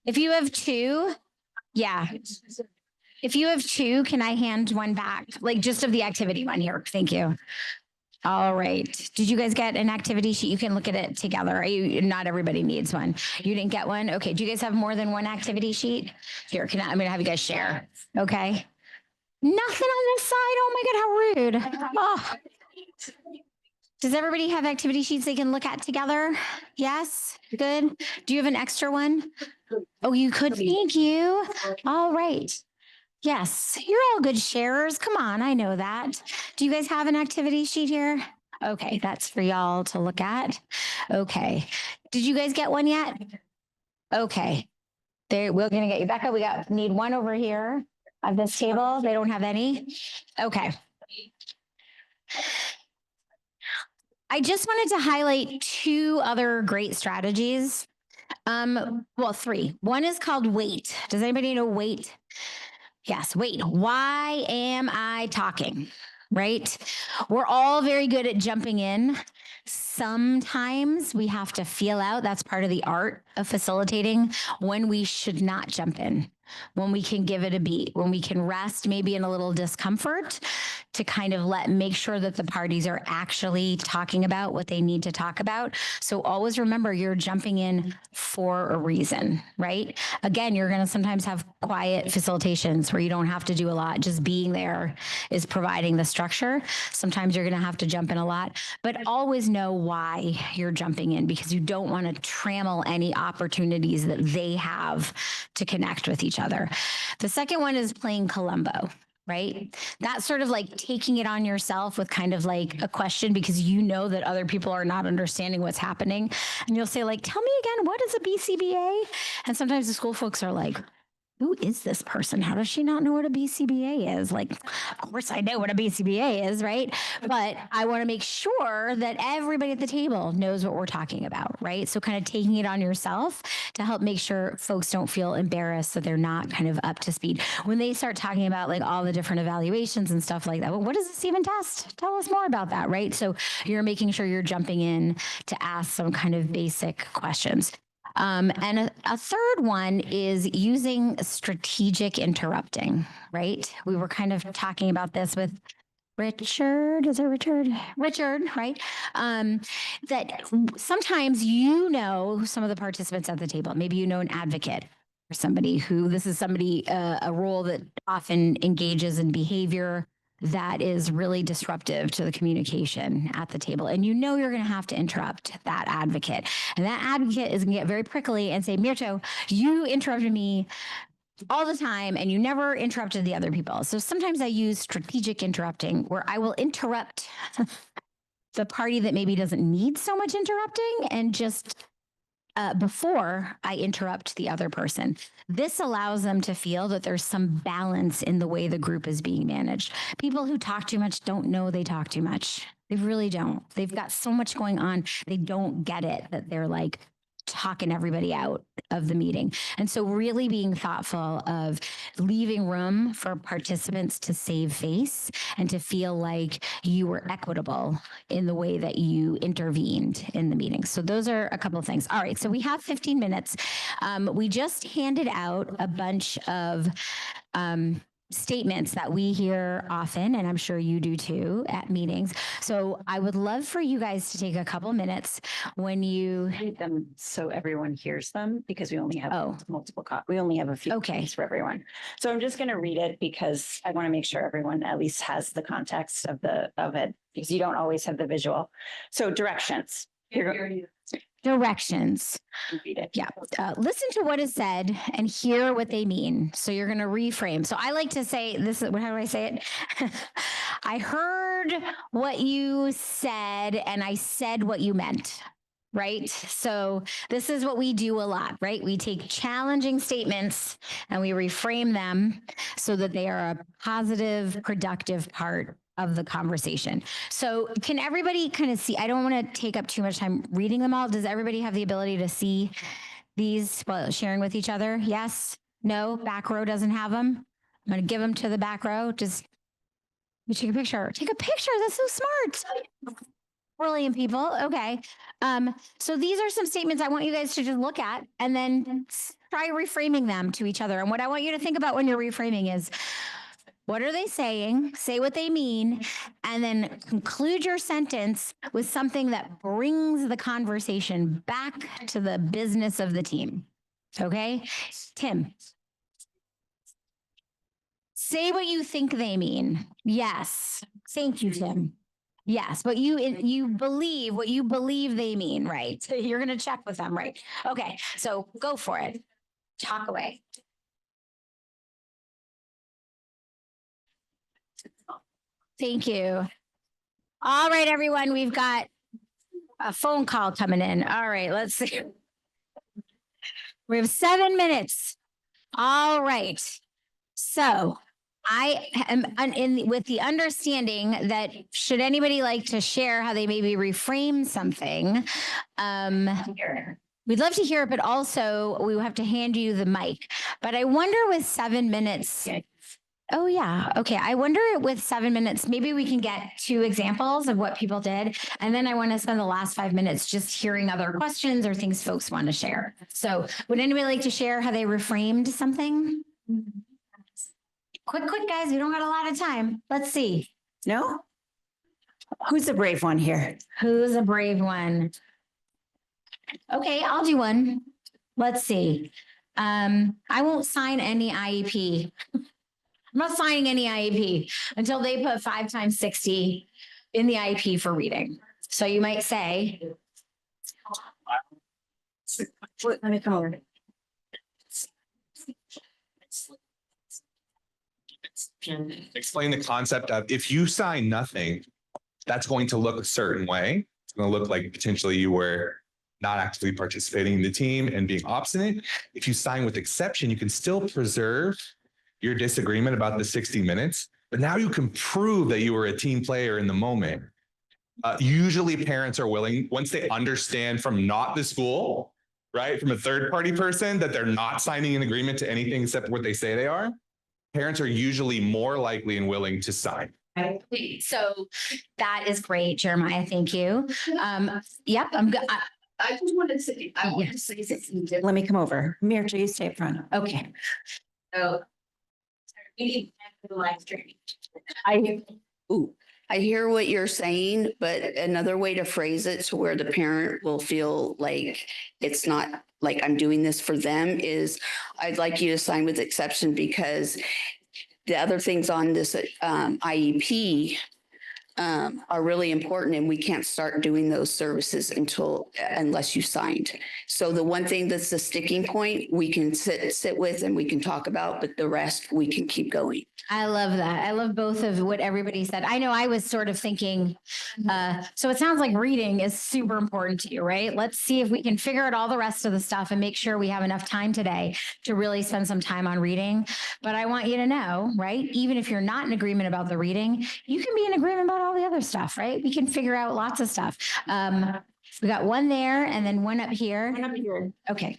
If you have 2, yeah. If you have 2, can I hand one back? Like just of the activity one here. Thank you. All right. Did you guys get an activity sheet? You can look at it together. Not everybody needs one. You didn't get one? Okay. Do you guys have more than one activity sheet? Here, I'm going to have you guys share. Okay. Nothing on this side. Oh my God, how rude. Oh. Does everybody have activity sheets they can look at together? Yes? Good. Do you have an extra one? Oh, you could. Thank you. All right. Yes, you're all good sharers. Come on, I know that. Do you guys have an activity sheet here? Okay, that's for y'all to look at. Okay. Did you guys get one yet? Okay. We're gonna get you, Becca. Need one over here on this table. They don't have any. Okay. I just wanted to highlight 2 other great strategies. Well, 3. One is called wait. Does anybody know wait? Yes, wait. Why am I talking? Right? We're all very good at jumping in Sometimes we have to feel out. That's part of the art of facilitating when we should not jump in, when we can give it a beat, when we can rest maybe in a little discomfort to kind of make sure that the parties are actually talking about what they need to talk about. So always remember you're jumping in for a reason, right? Again, you're going to sometimes have quiet facilitations where you don't have to do a lot. Just being there is providing the structure. Sometimes you're going to have to jump in a lot, but always know why you're jumping in, because you don't want to trammel any opportunities that they have to connect with each other. The second one is playing Columbo, right? That's sort of like taking it on yourself with kind of like a question, because you know that other people are not understanding what's happening. And you'll say like, tell me again, what is a BCBA? And sometimes the school folks are like, who is this person? How does she not know what a BCBA is? Like, of course I know what a BCBA is, right? But I want to make sure that everybody at the table knows what we're talking about, right? So kind of taking it on yourself to help make sure folks don't feel embarrassed that they're not kind of up to speed. When they start talking about like all the different evaluations and stuff like that, well, what does this even test? Tell us more about that, right? So you're making sure you're jumping in to ask some kind of basic questions. And a third one is using strategic interrupting, right? We were kind of talking about this with Richard. Is it Richard? Richard, right? That sometimes you know some of the participants at the table. Maybe you know an advocate or somebody who, this is somebody, a role that often engages in behavior that is really disruptive to the communication at the table. And you know you're going to have to interrupt that advocate. And that advocate is going to get very prickly and say, Mirto, you interrupted me all the time and you never interrupted the other people. So sometimes I use strategic interrupting, where I will interrupt the party that maybe doesn't need so much interrupting and just before I interrupt the other person. This allows them to feel that there's some balance in the way the group is being managed. People who talk too much don't know they talk too much. They really don't. They've got so much going on. They don't get it that they're like talking everybody out of the meeting. And so really being thoughtful of leaving room for participants to save face and to feel like you were equitable in the way that you intervened in the meeting. So those are a couple of things. All right, so we have 15 minutes. We just handed out a bunch of statements that we hear often, and I'm sure you do too at meetings. So I would love for you guys to take a couple minutes when you Read them so everyone hears them, because we only have Oh. multiple we only have a few Okay. copies for everyone. So I'm just going to read it because I want to make sure everyone at least has the context of it, because you don't always have the visual. So directions. directions. Read it. Yeah. Listen to what is said and hear what they mean. So you're going to reframe. So I like to say this, how do I say it? I heard what you said and I said what you meant. Right. So this is what we do a lot, right? We take challenging statements and we reframe them so that they are a positive, productive part of the conversation. So can everybody kind of see? I don't want to take up too much time reading them all. Does everybody have the ability to see these while sharing with each other? Yes? No? Back row doesn't have them? I'm going to give them to the back row. Just take a picture. Take a picture. That's so smart. Brilliant people. Okay. So these are some statements I want you guys to just look at and then try reframing them to each other. And what I want you to think about when you're reframing is, what are they saying? Say what they mean, and then conclude your sentence with something that brings the conversation back to the business of the team. Okay? Tim. Say what you think they mean. Yes. Thank you, Tim. Yes, but you believe what you believe they mean, right? So you're going to check with them, right? Okay, so go for it. Talk away. Thank you. All right, everyone, we've got a phone call coming in. All right, let's see. We have 7 minutes. All right. So I am with the understanding that should anybody like to share how they maybe reframe something, we'd love to hear it, but also we will have to hand you the mic. But I wonder with 7 minutes, Oh, yeah. Okay. I wonder with 7 minutes, maybe we can get 2 examples of what people did. And then I want to spend the last 5 minutes just hearing other questions or things folks want to share. So would anybody like to share how they reframed something? Quick, guys. We don't got a lot of time. Let's see. No? Who's the brave one here? Who's a brave one? Okay, I'll do one. Let's see. I won't sign any IEP. I'm not signing any IEP until they put 5 times 60 in the IEP for reading. So you might say. Let me come over. Explain the concept of if you sign nothing, that's going to look a certain way. It's going to look like potentially you were not actively participating in the team and being obstinate. If you sign with exception, you can still preserve your disagreement about the 60 minutes, but now you can prove that you were a team player in the moment. Usually parents are willing, once they understand from not the school, right, from a third party person that they're not signing an agreement to anything except what they say they are, parents are usually more likely and willing to sign. So that is great, Jeremiah. Thank you. Yep, I'm good. I just wanted to say, I want to say something different. Let me come over. Mirta, you stay up front. Okay. So. We need the live stream. I hear what you're saying, but another way to phrase it to where the parent will feel like it's not like I'm doing this for them is I'd like you to sign with exception because the other things on this IEP are really important and we can't start doing those services unless you signed. So the one thing that's the sticking point, we can sit with and we can talk about, but the rest we can keep going. I love that. I love both of what everybody said. I know I was sort of thinking, so it sounds like reading is super important to you, right? Let's see if we can figure out all the rest of the stuff and make sure we have enough time today to really spend some time on reading. But I want you to know, right? Even if you're not in agreement about the reading, you can be in agreement about all the other stuff, right? We can figure out lots of stuff. We got one there and then one up here. One up here. Okay,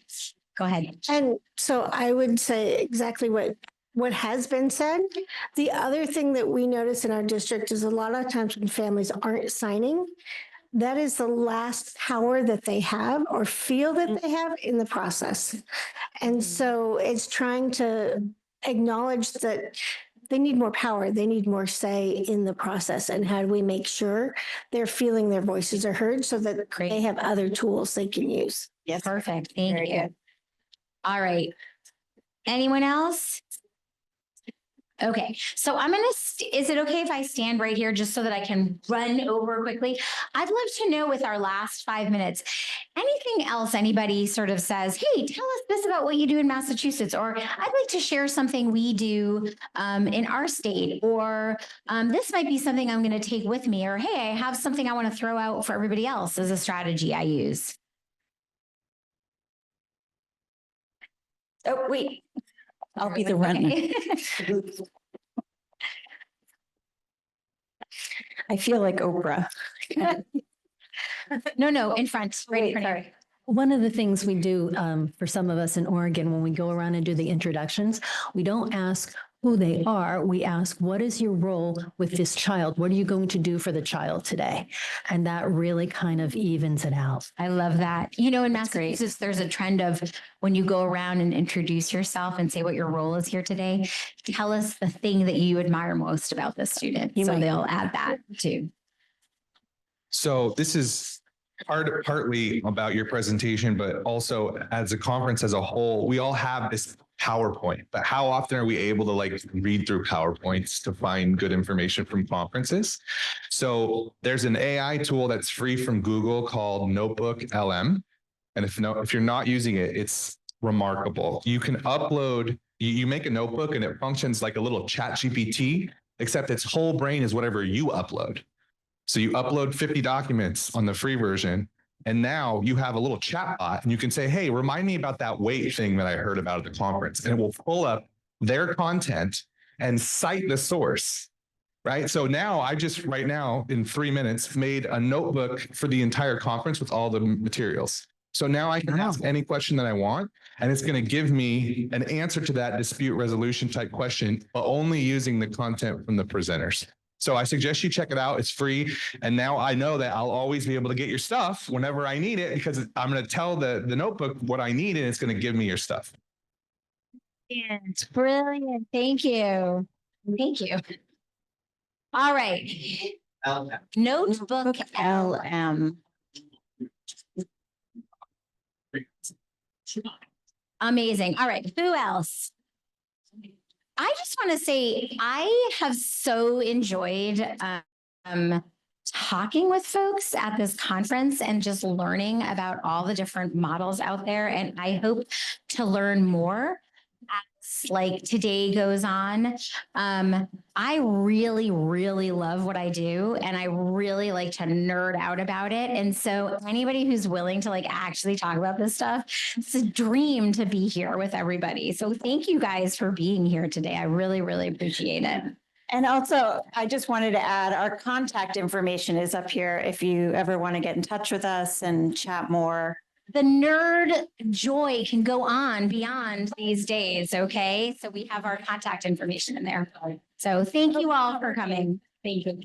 go ahead. And so I would say exactly what has been said. The other thing that we notice in our district is a lot of times when families aren't signing, that is the last power that they have or feel that they have in the process. And so it's trying to acknowledge that they need more power. They need more say in the process. And how do we make sure they're feeling their voices are heard so that Great. they have other tools they can use? Yes. Perfect. Thank Very you. good. All right. Anyone else? Okay, so I'm is it okay if I stand right here just so that I can run over quickly? I'd love to know with our last 5 minutes, anything else anybody sort of says, hey, tell us this about what you do in Massachusetts, or I'd like to share something we do in our state, or this might be something I'm going to take with me, or hey, I have something I want to throw out for everybody else as a strategy I use. Oh, wait. I'll be the runner. Okay. I feel like Oprah. No, in front, right in front. Sorry. One of the things we do for some of us in Oregon, when we go around and do the introductions, we don't ask who they are. We ask, what is your role with this child? What are you going to do for the child today? And that really kind of evens it out. I love that. You know, in Massachusetts, there's a trend of when you go around and introduce yourself and say what your role is here today, tell us the thing that you admire most about this student. So they'll add that too. So this is partly about your presentation, but also as a conference as a whole, we all have this PowerPoint, but how often are we able to like read through PowerPoints to find good information from conferences? So there's an AI tool that's free from Google called Notebook LM. And if you're not using it, it's remarkable. You can upload, you make a notebook and it functions like a little chat GPT, except its whole brain is whatever you upload. So you upload 50 documents on the free version, and now you have a little chat bot and you can say, hey, remind me about that weight thing that I heard about at the conference. And it will pull up their content and cite the source, right? So now I just right now in 3 minutes made a notebook for the entire conference with all the materials. So now I can ask any question that I want, and it's going to give me an answer to that dispute resolution type question, but only using the content from the presenters. So I suggest you check it out. It's free. And now I know that I'll always be able to get your stuff whenever I need it, because I'm going to tell the notebook what I need, and it's going to give me your stuff. It's brilliant. Thank you. Thank you. All right. Notebook LM. Amazing. All right. Who else? I just want to say I have so enjoyed talking with folks at this conference and just learning about all the different models out there. And I hope to learn more as like today goes on. I really, really love what I do, and I really like to nerd out about it. And so anybody who's willing to like actually talk about this stuff, it's a dream to be here with everybody. So thank you guys for being here today. I really, really appreciate it. And also, I just wanted to add, our contact information is up here if you ever want to get in touch with us and chat more. The nerd joy can go on beyond these days, okay? So we have our contact information in there. So thank you all for coming. Thank you.